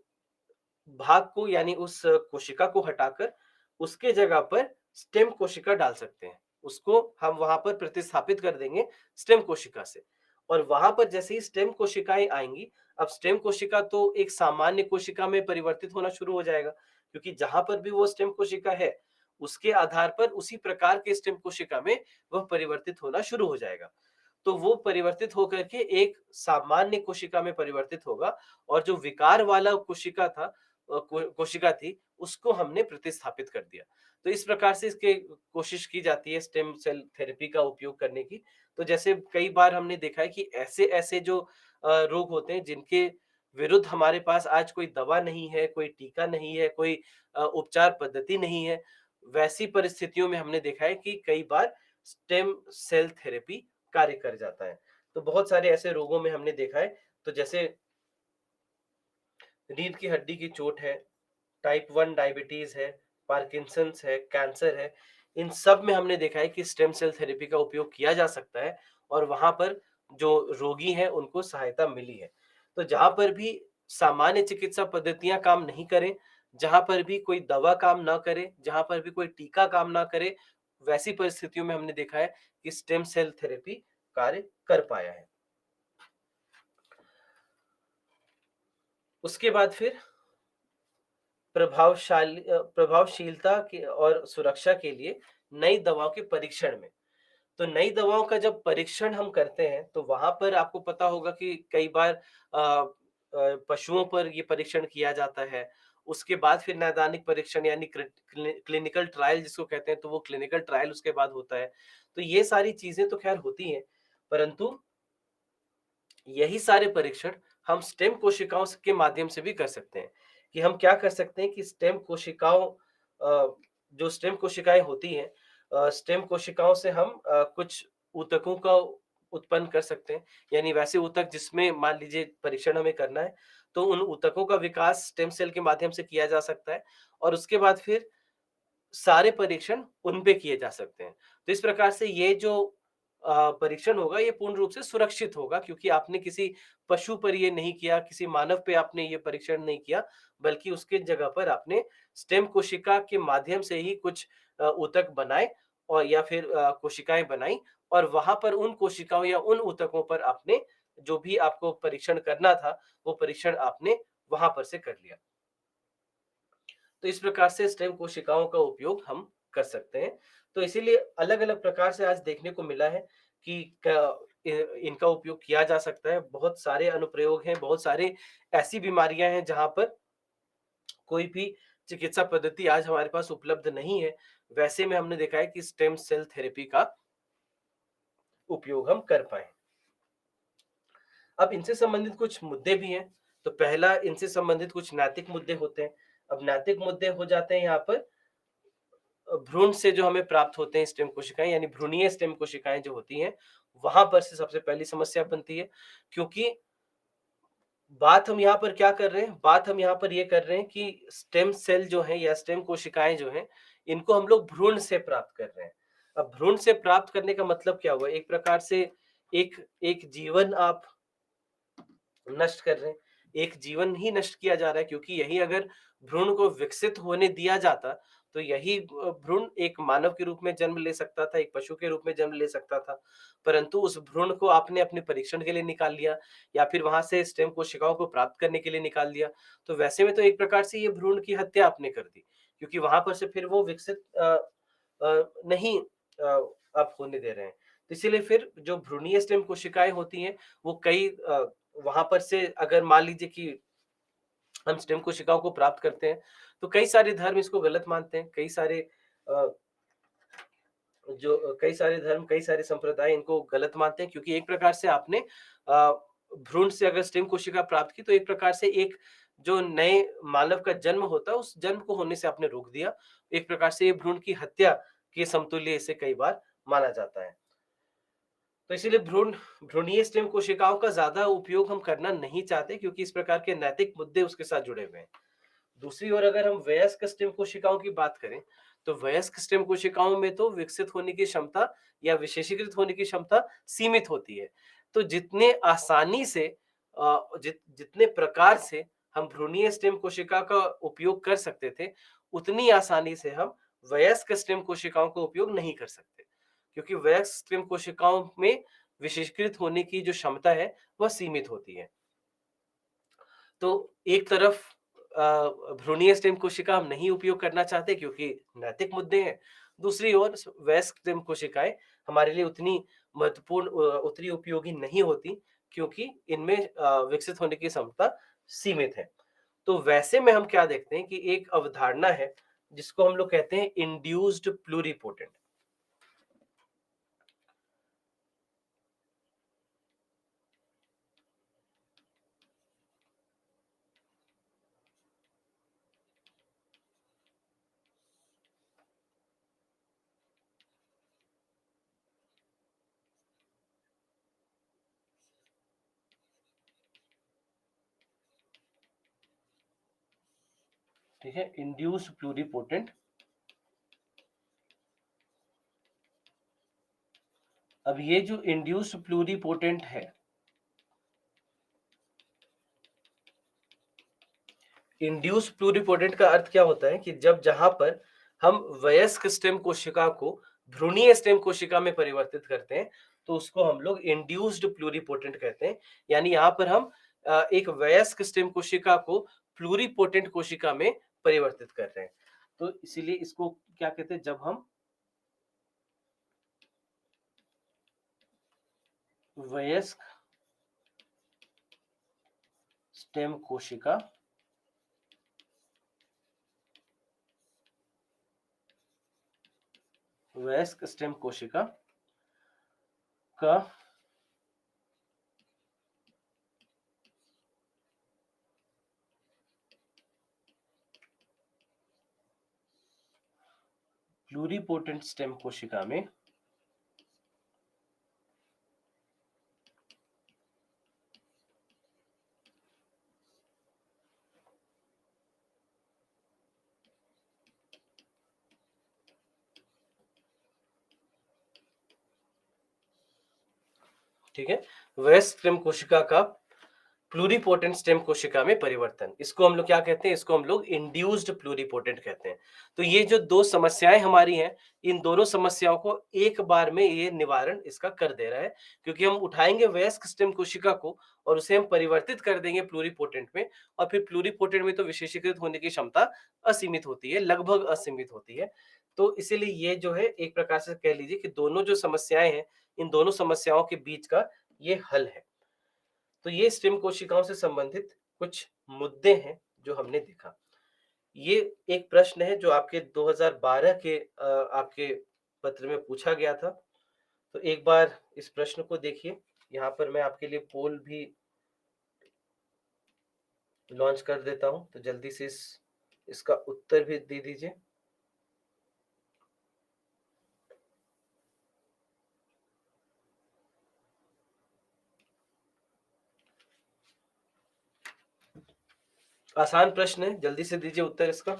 [SPEAKER 1] भाग को, यानी उस कोशिका को हटाकर उसके जगह पर स्टेम कोशिका डाल सकते हैं। उसको हम वहाँ पर प्रतिस्थापित कर देंगे स्टेम कोशिका से, और वहाँ पर जैसे ही स्टेम कोशिकाएँ आएँगी, अब स्टेम कोशिका तो एक सामान्य कोशिका में परिवर्तित होना शुरू हो जाएगा, क्योंकि जहाँ पर भी वो स्टेम कोशिका है, उसके आधार पर उसी प्रकार के स्टेम कोशिका में वह परिवर्तित होना शुरू हो जाएगा। तो वो परिवर्तित होकर के एक सामान्य कोशिका में परिवर्तित होगा, और जो विकार वाला कोशिका था, कोशिका थी, उसको हमने प्रतिस्थापित कर दिया। तो इस प्रकार से इसके कोशिश की जाती है स्टेम सेल थेरेपी का उपयोग करने की। तो जैसे कई बार हमने देखा है कि ऐसे-ऐसे जो रोग होते हैं जिनके विरुद्ध हमारे पास आज कोई दवा नहीं है, कोई टीका नहीं है, कोई उपचार पद्धति नहीं है, वैसी परिस्थितियों में हमने देखा है कि कई बार स्टेम सेल थेरेपी कार्य कर जाता है। तो बहुत सारे ऐसे रोगों में हमने देखा है, तो जैसे रीढ़ की हड्डी की चोट है, टाइप 1 डायबिटीज़ है, पार्किंसंस है, कैंसर है, इन सब में हमने देखा है कि स्टेम सेल थेरेपी का उपयोग किया जा सकता है, और वहाँ पर जो रोगी हैं उनको सहायता मिली है। तो जहाँ पर भी सामान्य चिकित्सा पद्धतियाँ काम नहीं करें, जहाँ पर भी कोई दवा काम ना करे, जहाँ पर भी कोई टीका काम ना करे, वैसी परिस्थितियों में हमने देखा है कि स्टेम सेल थेरेपी कार्य कर पाया है। उसके बाद फिर प्रभावशीलता के और सुरक्षा के लिए नई दवाओं के परीक्षण में, तो नई दवाओं का जब परीक्षण हम करते हैं, तो वहाँ पर आपको पता होगा कि कई बार पशुओं पर ये परीक्षण किया जाता है। उसके बाद फिर नैदानिक परीक्षण, यानी क्लिनिकल ट्रायल जिसको कहते हैं, तो वो क्लिनिकल ट्रायल उसके बाद होता है। तो ये सारी चीज़ें तो ख़ैर होती हैं, परंतु यही सारे परीक्षण हम स्टेम कोशिकाओं के माध्यम से भी कर सकते हैं। कि हम क्या कर सकते हैं कि स्टेम कोशिकाओं, जो स्टेम कोशिकाएं होती हैं, स्टेम कोशिकाओं से हम कुछ ऊतकों का उत्पन्न कर सकते हैं, यानी वैसे ऊतक जिसमें मान लीजिए परीक्षण हमें करना है, तो उन ऊतकों का विकास स्टेम सेल के माध्यम से किया जा सकता है, और उसके बाद फिर सारे परीक्षण उन पे किए जा सकते हैं। तो इस प्रकार से ये जो परीक्षण होगा, ये पूर्ण रूप से सुरक्षित होगा, क्योंकि आपने किसी पशु पर ये नहीं किया, किसी मानव पे आपने ये परीक्षण नहीं किया, बल्कि उसके जगह पर आपने स्टेम कोशिका के माध्यम से ही कुछ ऊतक बनाए, और या फिर कोशिकाएँ बनाई, और वहाँ पर उन कोशिकाओं या उन ऊतकों पर आपने जो भी आपको परीक्षण करना था, वो परीक्षण आपने वहाँ पर से कर लिया। तो इस प्रकार से स्टेम कोशिकाओं का उपयोग हम कर सकते हैं। तो इसीलिए अलग-अलग प्रकार से आज देखने को मिला है कि इनका उपयोग किया जा सकता है। बहुत सारे अनुप्रयोग हैं, बहुत सारे ऐसी बीमारियाँ हैं जहाँ पर कोई भी चिकित्सा पद्धति आज हमारे पास उपलब्ध नहीं है। वैसे में हमने देखा है कि स्टेम सेल थेरेपी का उपयोग हम कर पाएँ। अब इनसे संबंधित कुछ मुद्दे भी हैं। तो पहला, इनसे संबंधित कुछ नैतिक मुद्दे होते हैं। अब नैतिक मुद्दे हो जाते हैं यहाँ पर भ्रूण से जो हमें प्राप्त होते हैं स्टेम कोशिकाएँ, यानी भ्रूणीय स्टेम कोशिकाएँ जो होती हैं, वहाँ पर से सबसे पहली समस्या बनती है। क्योंकि बात हम यहाँ पर क्या कर रहे हैं? बात हम यहाँ पर ये कर रहे हैं कि स्टेम सेल जो हैं या स्टेम कोशिकाएँ जो हैं, इनको हम लोग भ्रूण से प्राप्त कर रहे हैं। अब भ्रूण से प्राप्त करने का मतलब क्या हुआ? एक प्रकार से एक एक जीवन आप नष्ट कर रहे हैं। एक जीवन ही नष्ट किया जा रहा है, क्योंकि यही अगर भ्रूण को विकसित होने दिया जाता, तो यही भ्रूण एक मानव के रूप में जन्म ले सकता था, एक पशु के रूप में जन्म ले सकता था। परंतु उस भ्रूण को आपने अपने परीक्षण के लिए निकाल लिया, या फिर वहाँ से स्टेम कोशिकाओं को प्राप्त करने के लिए निकाल दिया। तो वैसे में तो एक प्रकार से ये भ्रूण की हत्या आपने कर दी, क्योंकि वहाँ पर से फिर वो विकसित नहीं आप होने दे रहे हैं। तो इसीलिए फिर जो भ्रूणीय स्टेम कोशिकाएँ होती हैं, वो कई वहाँ पर से अगर मान लीजिए कि हम स्टेम कोशिकाओं को प्राप्त करते हैं। तो कई सारे धर्म इसको गलत मानते हैं, कई सारे अ, कई सारे धर्म, कई सारे संप्रदाय इनको गलत मानते हैं, क्योंकि एक प्रकार से आपने अ, भ्रूण से अगर स्टेम कोशिका प्राप्त की तो एक प्रकार से एक जो नए मानव का जन्म होता है, उस जन्म को होने से आपने रोक दिया। एक प्रकार से ये भ्रूण की हत्या के समतुल्य इसे कई बार माना जाता है। तो इसीलिए भ्रूणीय स्टेम कोशिकाओं का ज़्यादा उपयोग हम करना नहीं चाहते, क्योंकि इस प्रकार के नैतिक मुद्दे उसके साथ जुड़े हुए हैं। दूसरी ओर अगर हम वयस्क स्टेम कोशिकाओं की बात करें, तो वयस्क स्टेम कोशिकाओं में तो विकसित होने की क्षमता या विशेषीकृत होने की क्षमता सीमित होती है। तो जितने आसानी से जितने प्रकार से हम भ्रूणीय स्टेम कोशिका का उपयोग कर सकते थे, उतनी आसानी से हम वयस्क स्टेम कोशिकाओं का उपयोग नहीं कर सकते। क्योंकि वयस्क स्टेम कोशिकाओं में विशेषीकृत होने की जो क्षमता है, वह सीमित होती है। तो एक तरफ भ्रूणीय स्टेम कोशिका हम नहीं उपयोग करना चाहते क्योंकि नैतिक मुद्दे हैं। दूसरी ओर वयस्क स्टेम कोशिकाएँ हमारे लिए उतनी महत्वपूर्ण उतनी उपयोगी नहीं होती, क्योंकि इनमें विकसित होने की क्षमता सीमित है। तो वैसे में हम क्या देखते हैं कि एक अवधारणा है, जिसको हम लोग कहते हैं इंड्यूस्ड प्लूरिपोटेंट। ठीक है? Induced pluripotent. अब ये जो इंड्यूस्ड प्लूरिपोटेंट है, इंड्यूस प्लूरिपोटेंट का अर्थ क्या होता है कि जब जहां पर हम वयस्क स्टेम कोशिका को भ्रूणीय स्टेम कोशिका में परिवर्तित करते हैं, तो उसको हम लोग इंड्यूस्ड प्लूरिपोटेंट कहते हैं। यानी यहां पर हम एक वयस्क स्टेम कोशिका को प्लूरिपोटेंट कोशिका में परिवर्तित कर रहे हैं। तो इसीलिए इसको क्या कहते हैं, जब हम वयस्क स्टेम कोशिका वयस्क स्टेम कोशिका का प्लूरिपोटेंट स्टेम कोशिका में ठीक है, वयस्क स्टेम कोशिका का प्लूरिपोटेंट स्टेम कोशिका में परिवर्तन, इसको हम लोग क्या कहते हैं, इसको हम लोग इंड्यूस्ड प्लूरिपोटेंट कहते हैं। तो ये जो दो समस्याएं हमारी हैं, इन दोनों समस्याओं को एक बार में ये निवारण इसका कर दे रहा है, क्योंकि हम उठाएंगे वयस्क स्टेम कोशिका को और उसे हम परिवर्तित कर देंगे प्लूरिपोटेंट में, और फिर प्लूरिपोटेंट में तो विशेषीकृत होने की क्षमता असीमित होती है, लगभग असीमित होती है। तो इसीलिए ये जो है एक प्रकार से कह लीजिए कि दोनों जो समस्याएं हैं, इन दोनों समस्याओं के बीच का ये हल है। तो ये स्टेम कोशिकाओं से संबंधित कुछ मुद्दे हैं जो हमने देखा। ये एक प्रश्न है जो आपके 2012 के आपके पत्र में पूछा गया था। तो एक बार इस प्रश्न को देखिए। यहाँ पर मैं आपके लिए पोल भी लॉन्च कर देता हूँ, तो जल्दी से इसका उत्तर भी दे दीजिए। आसान प्रश्न है, जल्दी से दीजिए उत्तर इसका।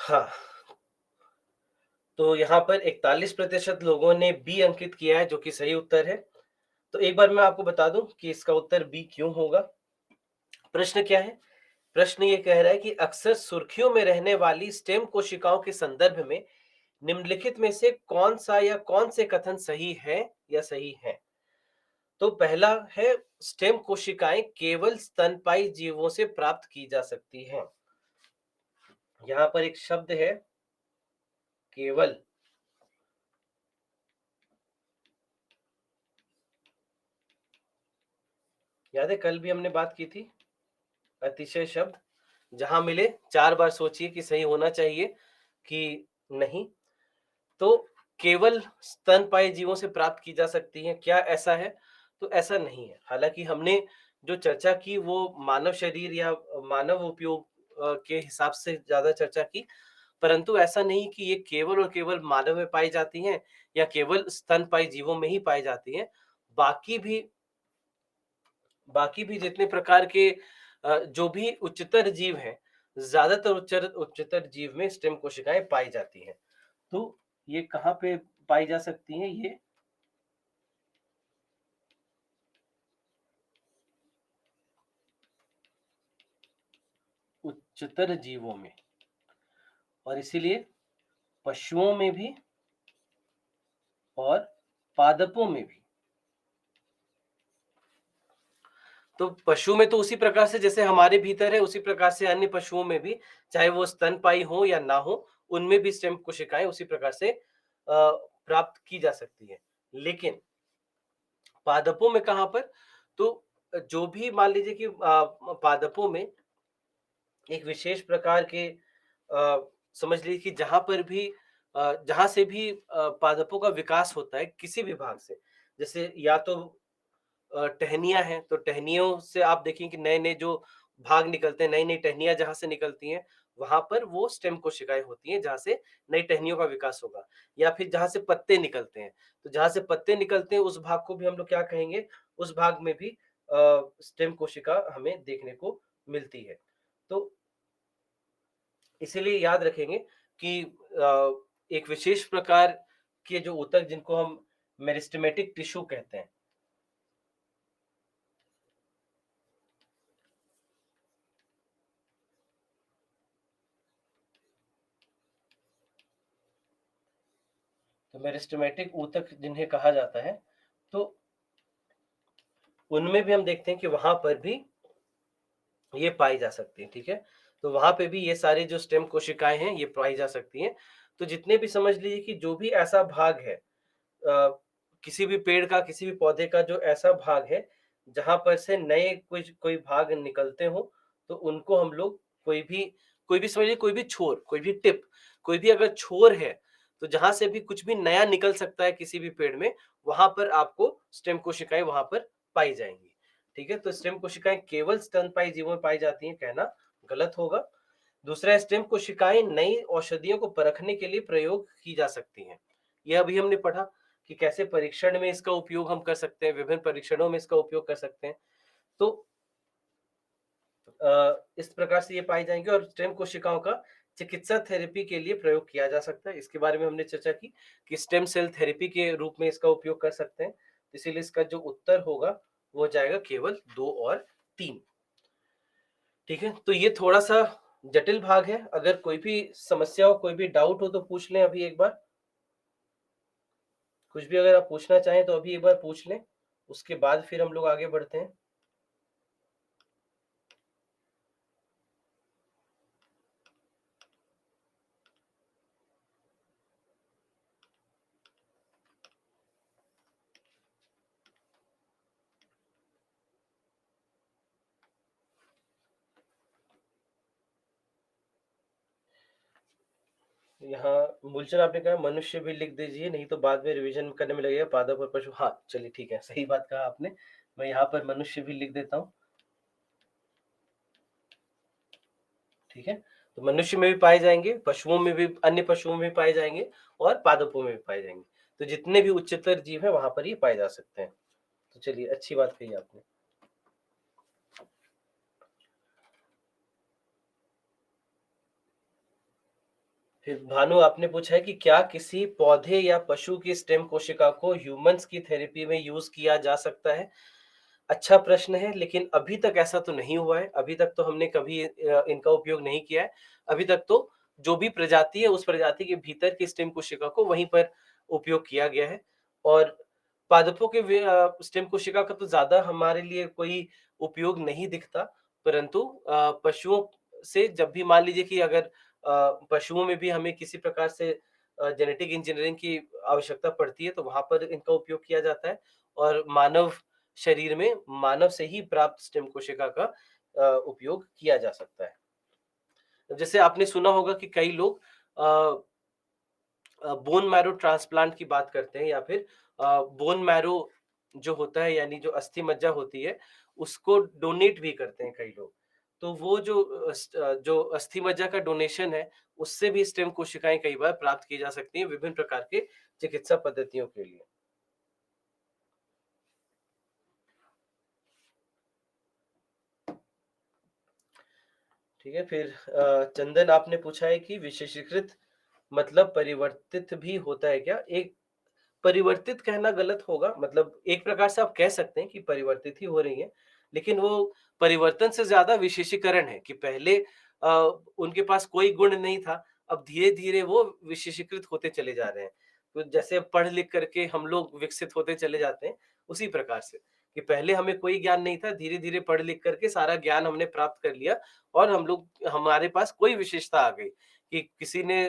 [SPEAKER 1] हाँ, तो यहाँ पर 41% लोगों ने बी अंकित किया है, जो कि सही उत्तर है। तो एक बार मैं आपको बता दूँ कि इसका उत्तर बी क्यों होगा। प्रश्न क्या है? प्रश्न ये कह रहा है कि अक्सर सुर्खियों में रहने वाली स्टेम कोशिकाओं के संदर्भ में निम्नलिखित में से कौन-सा या कौन से कथन सही है या सही हैं? तो पहला है, स्टेम कोशिकाएँ केवल स्तनपायी जीवों से प्राप्त की जा सकती हैं। यहाँ पर एक शब्द है, केवल। याद है कल भी हमने बात की थी, अतिशय शब्द। जहाँ मिले 4 बार सोचिए कि सही होना चाहिए कि नहीं। तो केवल स्तनपायी जीवों से प्राप्त की जा सकती हैं, क्या ऐसा है? तो ऐसा नहीं है। हालाँकि हमने जो चर्चा की वो मानव शरीर या मानव उपयोग के हिसाब से ज़्यादा चर्चा की, परंतु ऐसा नहीं कि ये केवल और केवल मानव में पाई जाती हैं या केवल स्तनपायी जीवों में ही पाई जाती हैं। बाकी भी बाकी भी जितने प्रकार के जो भी उच्चतर जीव हैं, ज़्यादातर उच्चतर जीव में स्टेम कोशिकाएँ पाई जाती हैं। तो ये कहाँ पे पाई जा सकती हैं? ये उच्चतर जीवों में, और इसीलिए पशुओं में भी और पादपों में भी। तो पशु में तो उसी प्रकार से जैसे हमारे भीतर है, उसी प्रकार से अन्य पशुओं में भी, चाहे वो स्तनपायी हो या ना हो, उनमें भी स्टेम कोशिकाएँ उसी प्रकार से प्राप्त की जा सकती हैं। लेकिन पादपों में कहाँ पर? तो जो भी मान लीजिए कि पादपों में एक विशेष प्रकार के समझ लीजिए कि जहाँ से भी पादपों का विकास होता है किसी भी भाग से, जैसे या तो टहनियाँ हैं, तो टहनियों से आप देखें कि नए-नए जो भाग निकलते हैं, नई-नई टहनियाँ जहाँ से निकलती हैं, वहाँ पर वो स्टेम कोशिकाएँ होती हैं, जहाँ से नई टहनियों का विकास होगा। या फिर जहाँ से पत्ते निकलते हैं, तो जहाँ से पत्ते निकलते हैं, उस भाग को भी हम लोग क्या कहेंगे? उस भाग में भी स्टेम कोशिका हमें देखने को मिलती है। तो इसीलिए याद रखेंगे कि एक विशेष प्रकार के जो ऊतक जिनको हम मेरिस्टेमेटिक टिश्यू कहते हैं। तो मेरिस्टेमेटिक ऊतक जिन्हें कहा जाता है, तो उनमें भी हम देखते हैं कि वहाँ पर भी ये पाई जा सकती हैं, ठीक है? तो वहाँ पे भी ये सारे जो स्टेम कोशिकाएँ हैं, ये पाई जा सकती हैं। तो जितने भी समझ लीजिए कि जो भी ऐसा भाग है किसी भी पेड़ का, किसी भी पौधे का जो ऐसा भाग है, जहाँ पर से नए कुछ कोई भाग निकलते हों, तो उनको हम लोग कोई भी समझिए कोई भी छोर, कोई भी टिप, कोई भी अगर छोर है, तो जहाँ से भी कुछ भी नया निकल सकता है किसी भी पेड़ में, वहाँ पर आपको स्टेम कोशिकाएँ वहाँ पर पाई जाएँगी। ठीक है? तो स्टेम कोशिकाएँ केवल स्तनपायी जीवों में पाई जाती हैं, कहना गलत होगा। दूसरा, स्टेम कोशिकाएँ नई औषधियों को परखने के लिए प्रयोग की जा सकती हैं। यह अभी हमने पढ़ा कि कैसे परीक्षण में इसका उपयोग हम कर सकते हैं, विभिन्न परीक्षणों में इसका उपयोग कर सकते हैं। तो इस प्रकार से ये पाई जाएँगी, और स्टेम कोशिकाओं का चिकित्सा थेरेपी के लिए प्रयोग किया जा सकता है। इसके बारे में हमने चर्चा की कि स्टेम सेल थेरेपी के रूप में इसका उपयोग कर सकते हैं। इसीलिए इसका जो उत्तर होगा, वो हो जाएगा केवल 2 और 3। ठीक है? तो ये थोड़ा-सा जटिल भाग है। अगर कोई भी समस्या हो, कोई भी डाउट हो तो पूछ लें अभी एक बार। कुछ भी अगर आप पूछना चाहें तो अभी एक बार पूछ लें, उसके बाद फिर हम लोग आगे बढ़ते हैं। यहाँ मूलचंद आपने कहा मनुष्य भी लिख दीजिए, नहीं तो बाद में रिवीजन करने में लगेगा, पादप और पशु। हाँ, चलिए ठीक है, सही बात कहा आपने। मैं यहाँ पर मनुष्य भी लिख देता हूँ, ठीक है? तो मनुष्य में भी पाए जाएँगे, पशुओं में भी, अन्य पशुओं में भी पाए जाएँगे और पादपों में भी पाए जाएँगे। तो जितने भी उच्चतर जीव हैं, वहाँ पर ये पाए जा सकते हैं। तो चलिए, अच्छी बात कही आपने। फिर भानु आपने पूछा है कि क्या किसी पौधे या पशु की स्टेम कोशिका को ह्यूमन्स की थेरेपी में यूज़ किया जा सकता है? अच्छा प्रश्न है, लेकिन अभी तक ऐसा तो नहीं हुआ है। अभी तक तो हमने कभी इनका उपयोग नहीं किया है। अभी तक तो जो भी प्रजाति है, उस प्रजाति के भीतर की स्टेम कोशिका को वहीं पर उपयोग किया गया है और पादपों के स्टेम कोशिका का तो ज़्यादा हमारे लिए कोई उपयोग नहीं दिखता, परंतु पशुओं से जब भी मान लीजिए कि अगर पशुओं में भी हमें किसी प्रकार से जेनेटिक इंजीनियरिंग की आवश्यकता पड़ती है, तो वहाँ पर इनका उपयोग किया जाता है और मानव शरीर में मानव से ही प्राप्त स्टेम कोशिका का उपयोग किया जा सकता है। जैसे आपने सुना होगा कि कई लोग बोन मैरो ट्रांसप्लांट की बात करते हैं या फिर बोन मैरो जो होता है यानी जो अस्थि मज्जा होती है, उसको डोनेट भी करते हैं कई लोग। तो वो जो जो अस्थि मज्जा का डोनेशन है, उससे भी स्टेम कोशिकाएँ कई बार प्राप्त की जा सकती हैं विभिन्न प्रकार के चिकित्सा पद्धतियों के लिए। ठीक है, फिर चंदन आपने पूछा है कि विशेषीकृत मतलब परिवर्तित भी होता है क्या? एक परिवर्तित कहना गलत होगा, मतलब एक प्रकार से आप कह सकते हैं कि परिवर्तित ही हो रही हैं, लेकिन वो परिवर्तन से ज़्यादा विशेषीकरण है कि पहले अ, उनके पास कोई गुण नहीं था, अब धीरे-धीरे वो विशेषीकृत होते चले जा रहे हैं। तो जैसे पढ़ लिख करके हम लोग विकसित होते चले जाते हैं, उसी प्रकार से कि पहले हमें कोई ज्ञान नहीं था, धीरे-धीरे पढ़ लिख करके सारा ज्ञान हमने प्राप्त कर लिया और हम लोग हमारे पास कोई विशेषता आ गई कि किसी ने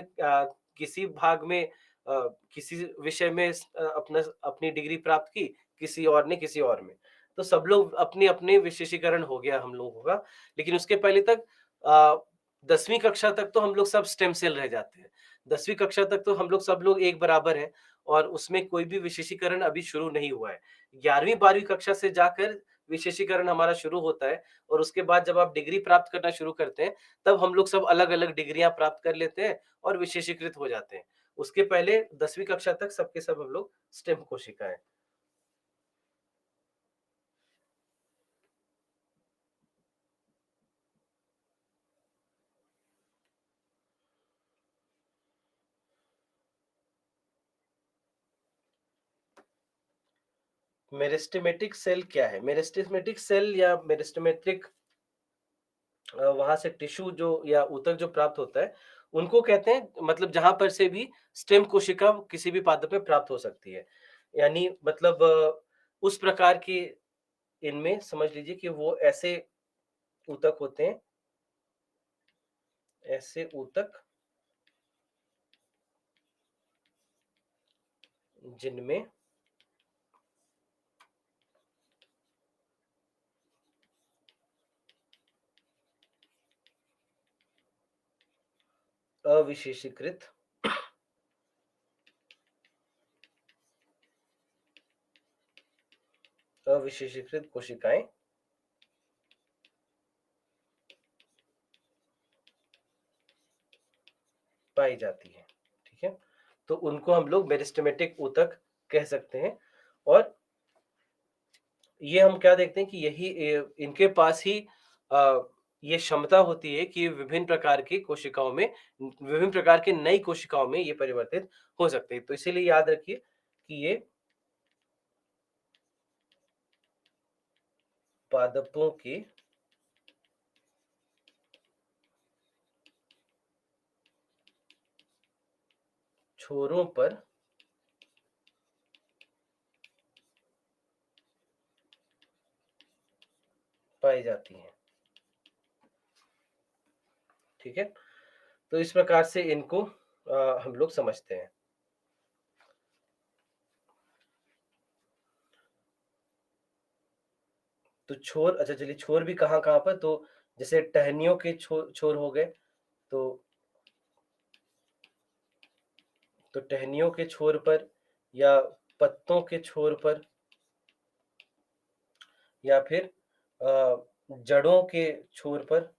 [SPEAKER 1] किसी भाग में किसी विषय में अपना अपनी डिग्री प्राप्त की, किसी और ने किसी और में। तो सब लोग अपने-अपने विशेषीकरण हो गया हम लोगों का। लेकिन उसके पहले तक 10वीं कक्षा तक तो हम लोग सब स्टेम सेल रह जाते हैं। 10वीं कक्षा तक तो हम लोग सब लोग एक बराबर हैं और उसमें कोई भी विशेषीकरण अभी शुरू नहीं हुआ है। 11वीं-12वीं कक्षा से जाकर विशेषीकरण हमारा शुरू होता है और उसके बाद जब आप डिग्री प्राप्त करना शुरू करते हैं, तब हम लोग सब अलग-अलग डिग्रियाँ प्राप्त कर लेते हैं और विशेषीकृत हो जाते हैं। उसके पहले 10वीं कक्षा तक सबके सब हम लोग स्टेम कोशिका हैं। मेरिस्टेमेटिक सेल क्या है? मेरिस्टेमेटिक सेल या मेरिस्टेमेटिक वहाँ से टिश्यू जो या ऊतक जो प्राप्त होता है, उनको कहते हैं मतलब जहाँ पर से भी स्टेम कोशिका किसी भी पादप में प्राप्त हो सकती है। यानी मतलब उस प्रकार की इनमें समझ लीजिए कि वो ऐसे ऊतक होते हैं, ऐसे ऊतक जिनमें अविशेषीकृत अविशेषीकृत कोशिकाएँ पाई जाती हैं, ठीक है? तो उनको हम लोग मेरिस्टेमेटिक ऊतक कह सकते हैं और ये हम क्या देखते हैं कि यही इनके पास ही अ, ये क्षमता होती है कि विभिन्न प्रकार की कोशिकाओं में विभिन्न प्रकार के नई कोशिकाओं में ये परिवर्तित हो सकते हैं। तो इसीलिए याद रखिए कि ये पादपों के छोरों पर पाई जाती हैं, ठीक है? तो इस प्रकार से इनको हम लोग समझते हैं। तो छोर अच्छा चलिए छोर भी कहाँ-कहाँ पर तो जैसे टहनियों के छोर हो गए, तो टहनियों के छोर पर या पत्तों के छोर पर या फिर जड़ों के छोर पर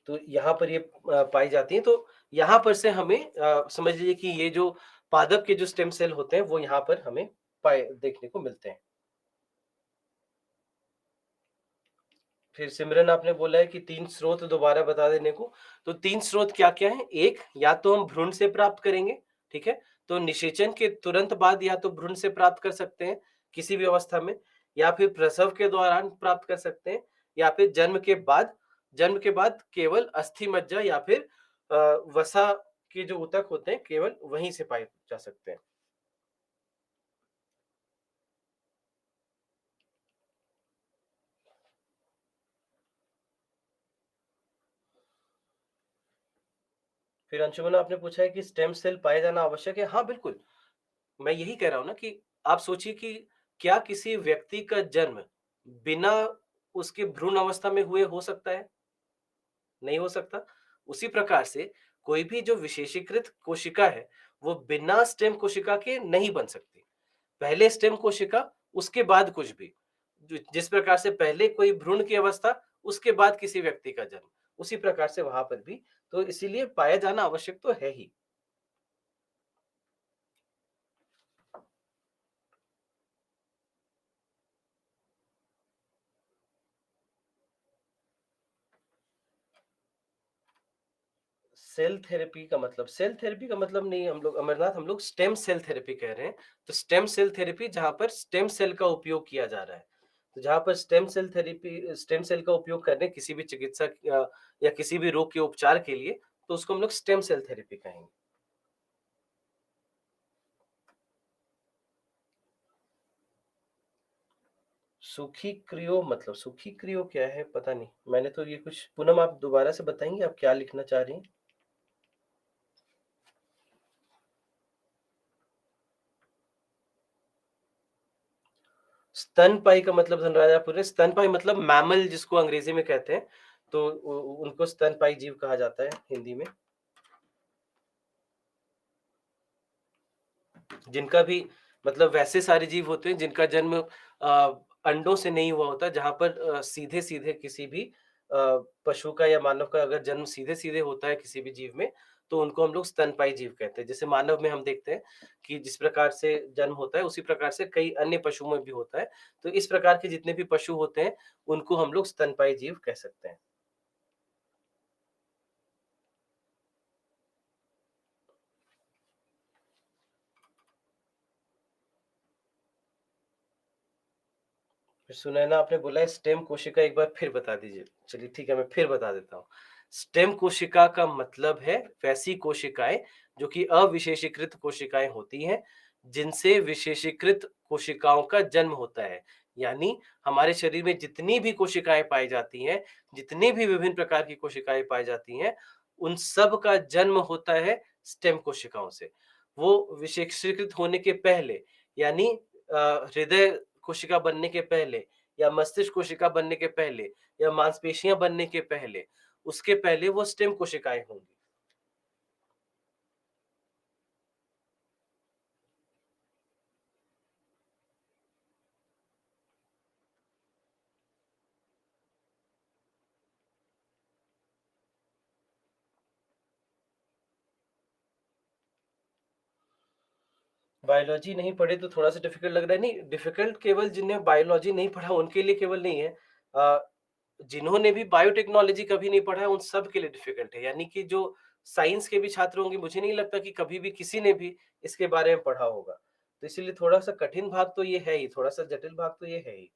[SPEAKER 1] तो यहाँ पर ये पाई जाती हैं। तो यहाँ पर से हमें समझ लीजिए कि ये जो पादप के जो स्टेम सेल होते हैं वो यहाँ पर हमें पाए देखने को मिलते हैं। फिर सिमरन आपने बोला है कि 3 स्रोत दोबारा बता देने को, तो 3 स्रोत क्या-क्या हैं? एक या तो हम भ्रूण से प्राप्त करेंगे, ठीक है? तो निषेचन के तुरंत बाद या तो भ्रूण से प्राप्त कर सकते हैं, किसी भी अवस्था में, या फिर प्रसव के दौरान प्राप्त कर सकते हैं, या फिर जन्म के बाद केवल अस्थि मज्जा या फिर अ, वसा के जो ऊतक होते हैं, केवल वहीं से पाए जा सकते हैं। फिर अंशुमन आपने पूछा है कि स्टेम सेल पाए जाना आवश्यक है। हाँ, बिल्कुल। मैं यही कह रहा हूँ ना कि आप सोचिए कि क्या किसी व्यक्ति का जन्म बिना उसके भ्रूण अवस्था में हुए हो सकता है? नहीं हो सकता। उसी प्रकार से कोई भी जो विशेषीकृत कोशिका है, वो बिना स्टेम कोशिका के नहीं बन सकती। पहले स्टेम कोशिका, उसके बाद कुछ भी। जिस प्रकार से पहले कोई भ्रूण की अवस्था, उसके बाद किसी व्यक्ति का जन्म। उसी प्रकार से वहाँ पर भी, तो इसीलिए पाया जाना आवश्यक तो है ही। सेल थेरेपी का मतलब नहीं, हम लोग अमरनाथ, हम लोग स्टेम सेल थेरेपी कह रहे हैं। तो स्टेम सेल थेरेपी जहाँ पर स्टेम सेल का उपयोग किया जा रहा है। तो जहाँ पर स्टेम सेल का उपयोग कर रहे हैं किसी भी चिकित्सा या किसी भी रोग के उपचार के लिए, तो उसको हम लोग स्टेम सेल थेरेपी कहेंगे। सूखी क्रियो क्या है? पता नहीं। मैंने तो ये कुछ, पूनम आप दोबारा से बताएंगे आप क्या लिखना चाह रही हैं? स्तनपायी का मतलब धनराजापुर, स्तनपायी मतलब मैमल जिसको अंग्रेजी में कहते हैं, तो उनको स्तनपायी जीव कहा जाता है हिंदी में। जिनका भी मतलब वैसे सारे जीव होते हैं जिनका जन्म अंडों से नहीं हुआ होता, जहाँ पर सीधे-सीधे किसी भी पशु का या मानव का अगर जन्म सीधे-सीधे होता है किसी भी जीव में, तो उनको हम लोग स्तनपायी जीव कहते हैं। जैसे मानव में हम देखते हैं कि जिस प्रकार से जन्म होता है, उसी प्रकार से कई अन्य पशुओं में भी होता है। तो इस प्रकार के जितने भी पशु होते हैं, उनको हम लोग स्तनपायी जीव कह सकते हैं। फिर सुनैना आपने बोला है स्टेम कोशिका, एक बार फिर बता दीजिए। चलिए ठीक है, मैं फिर बता देता हूँ। स्टेम कोशिका का मतलब है वैसी कोशिकाएँ जो कि अविशेषीकृत कोशिकाएँ होती हैं, जिनसे विशेषीकृत कोशिकाओं का जन्म होता है। यानी हमारे शरीर में जितनी भी कोशिकाएँ पाई जाती हैं, जितनी भी विभिन्न प्रकार की कोशिकाएँ पाई जाती हैं, उन सब का जन्म होता है स्टेम कोशिकाओं से। वो विशेषीकृत होने के पहले, यानी हृदय कोशिका बनने के पहले, या मस्तिष्क कोशिका बनने के पहले, या मांसपेशियां बनने के पहले, उसके पहले वो स्टेम कोशिकाएं होंगी। बायोलॉजी नहीं पढ़े तो थोड़ा सा डिफिकल्ट लग रहा है। नहीं, डिफिकल्ट केवल जिन्हें बायोलॉजी नहीं पढ़ा उनके लिए केवल नहीं है। जिन्होंने भी बायोटेक्नोलॉजी कभी नहीं पढ़ा है उन सब के लिए डिफिकल्ट है। यानी कि जो साइंस के भी छात्र होंगे, मुझे नहीं लगता कि कभी भी किसी ने भी इसके बारे में पढ़ा होगा। तो इसीलिए थोड़ा सा कठिन भाग तो ये है ही, थोड़ा सा जटिल भाग तो ये है ही।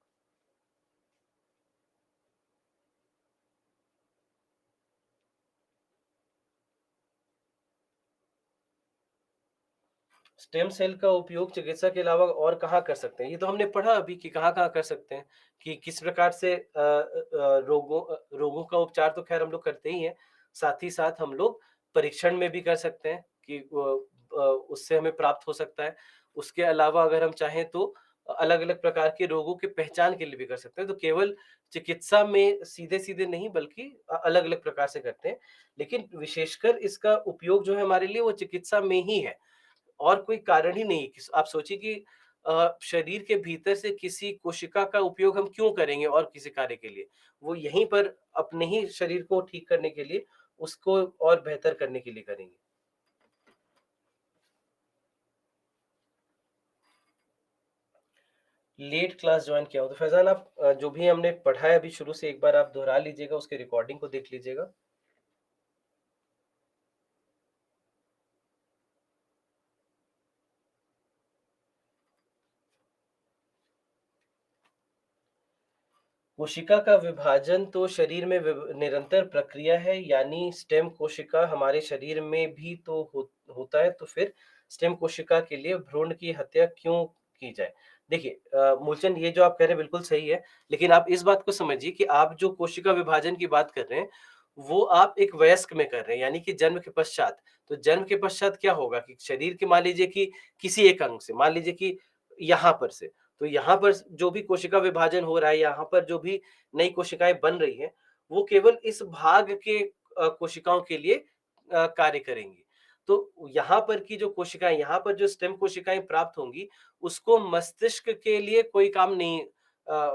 [SPEAKER 1] स्टेम सेल का उपयोग चिकित्सा के अलावा और कहाँ कर सकते हैं? ये तो हमने पढ़ा अभी कि कहाँ-कहाँ कर सकते हैं, कि किस प्रकार से रोगों का उपचार तो ख़ैर हम लोग करते ही हैं। साथ ही साथ हम लोग परीक्षण में भी कर सकते हैं कि उससे हमें प्राप्त हो सकता है। उसके अलावा अगर हम चाहें तो अलग-अलग प्रकार के रोगों की पहचान के लिए भी कर सकते हैं। तो केवल चिकित्सा में सीधे-सीधे नहीं, बल्कि अलग-अलग प्रकार से करते हैं। लेकिन विशेषकर इसका उपयोग जो है हमारे लिए वो चिकित्सा में ही है। और कोई कारण ही नहीं है। आप सोचिए कि शरीर के भीतर से किसी कोशिका का उपयोग हम क्यों करेंगे और किसी कार्य के लिए? वो यहीं पर अपने ही शरीर को ठीक करने के लिए, उसको और बेहतर करने के लिए करेंगे। लेट क्लास जॉइन किया हो, तो फैज़ान आप जो भी हमने पढ़ा है अभी शुरू से एक बार आप दोहरा लीजिएगा, उसके रिकॉर्डिंग को देख लीजिएगा। कोशिका का विभाजन तो शरीर में निरंतर प्रक्रिया है, यानी स्टेम कोशिका हमारे शरीर में भी तो होता है, तो फिर स्टेम कोशिका के लिए भ्रूण की हत्या क्यों की जाए? देखिए मूलचंद ये जो आप कह रहे हैं बिल्कुल सही है, लेकिन आप इस बात को समझिए कि आप जो कोशिका विभाजन की बात कर रहे हैं, वो आप एक वयस्क में कर रहे हैं, यानी कि जन्म के पश्चात। तो जन्म के पश्चात क्या होगा कि शरीर के मान लीजिए कि किसी एक अंग से, मान लीजिए कि यहाँ पर से, तो यहाँ पर जो भी कोशिका विभाजन हो रहा है, यहाँ पर जो भी नई कोशिकाएँ बन रही हैं, वो केवल इस भाग के कोशिकाओं के लिए कार्य करेंगी। तो यहाँ पर की जो कोशिकाएँ, यहाँ पर जो स्टेम कोशिकाएँ प्राप्त होंगी, उसको मस्तिष्क के लिए कोई काम नहीं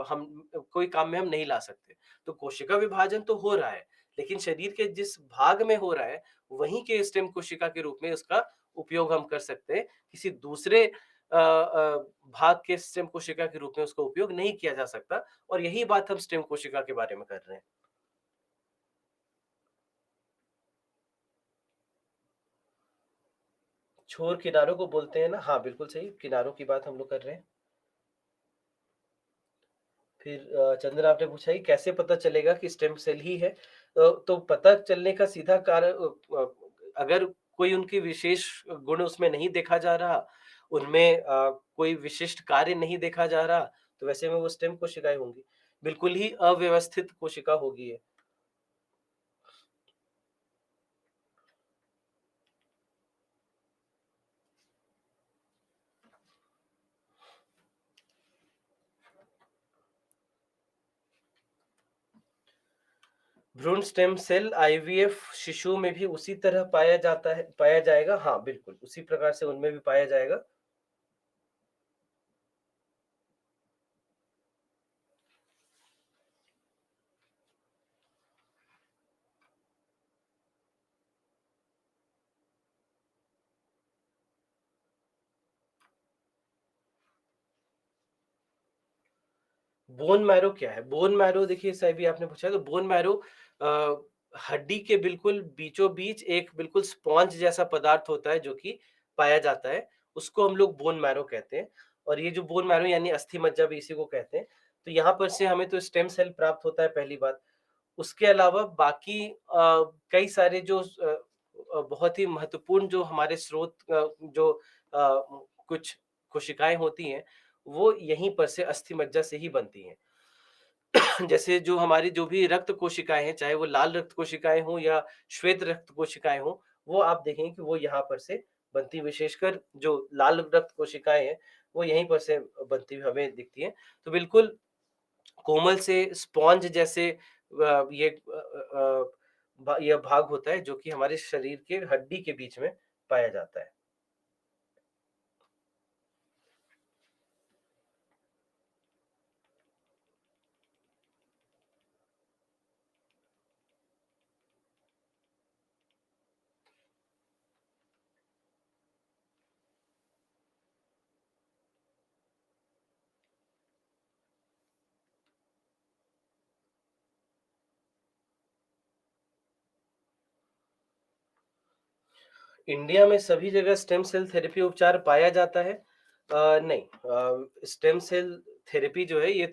[SPEAKER 1] हम कोई काम में हम नहीं ला सकते। तो कोशिका विभाजन तो हो रहा है, लेकिन शरीर के जिस भाग में हो रहा है, वहीं के स्टेम कोशिका के रूप में उसका उपयोग हम कर सकते हैं। किसी दूसरे भाग के स्टेम कोशिका के रूप में उसका उपयोग नहीं किया जा सकता और यही बात हम स्टेम कोशिका के बारे में कर रहे हैं। छोर किनारों को बोलते हैं ना? हाँ, बिल्कुल सही, किनारों की बात हम लोग कर रहे हैं। फिर चंदन आपने पूछा कि कैसे पता चलेगा कि स्टेम सेल ही है? तो पता चलने का सीधा कारण अगर कोई उनकी विशेष गुण उसमें नहीं देखा जा रहा, उनमें कोई विशिष्ट कार्य नहीं देखा जा रहा, तो वैसे में वो स्टेम कोशिकाएँ होंगी। बिल्कुल ही अव्यवस्थित कोशिका होगी ये। भ्रूण स्टेम सेल आईवीएफ शिशु में भी उसी तरह पाया जाएगा? हाँ, बिल्कुल, उसी प्रकार से उनमें भी पाया जाएगा। बोन मैरो क्या है? बोन मैरो देखिए सही भी आपने पूछा है, तो बोन मैरो अ, हड्डी के बिल्कुल बीचों-बीच एक बिल्कुल स्पॉन्ज जैसा पदार्थ होता है जो कि पाया जाता है, उसको हम लोग बोन मैरो कहते हैं और ये जो बोन मैरो यानी अस्थि मज्जा भी इसी को कहते हैं। तो यहाँ पर से हमें तो स्टेम सेल प्राप्त होता है पहली बात। उसके अलावा बाकी कई सारे जो बहुत ही महत्वपूर्ण जो हमारे स्रोत जो कुछ कोशिकाएँ होती हैं, वो यहीं पर से अस्थि मज्जा से ही बनती हैं। जैसे जो हमारी जो भी रक्त कोशिकाएँ हैं, चाहे वो लाल रक्त कोशिकाएँ हों या श्वेत रक्त कोशिकाएँ हों, वो आप देखेंगे कि वो यहाँ पर से बनती हैं, विशेषकर जो लाल रक्त कोशिकाएँ हैं, वो यहीं पर से बनती हुई हमें दिखती हैं। तो बिल्कुल कोमल से स्पॉन्ज जैसे ये यह भाग होता है जो कि हमारे शरीर के हड्डी के बीच में पाया जाता है। इंडिया में सभी जगह स्टेम सेल थेरेपी उपचार पाया जाता है? नहीं स्टेम सेल थेरेपी जो है ये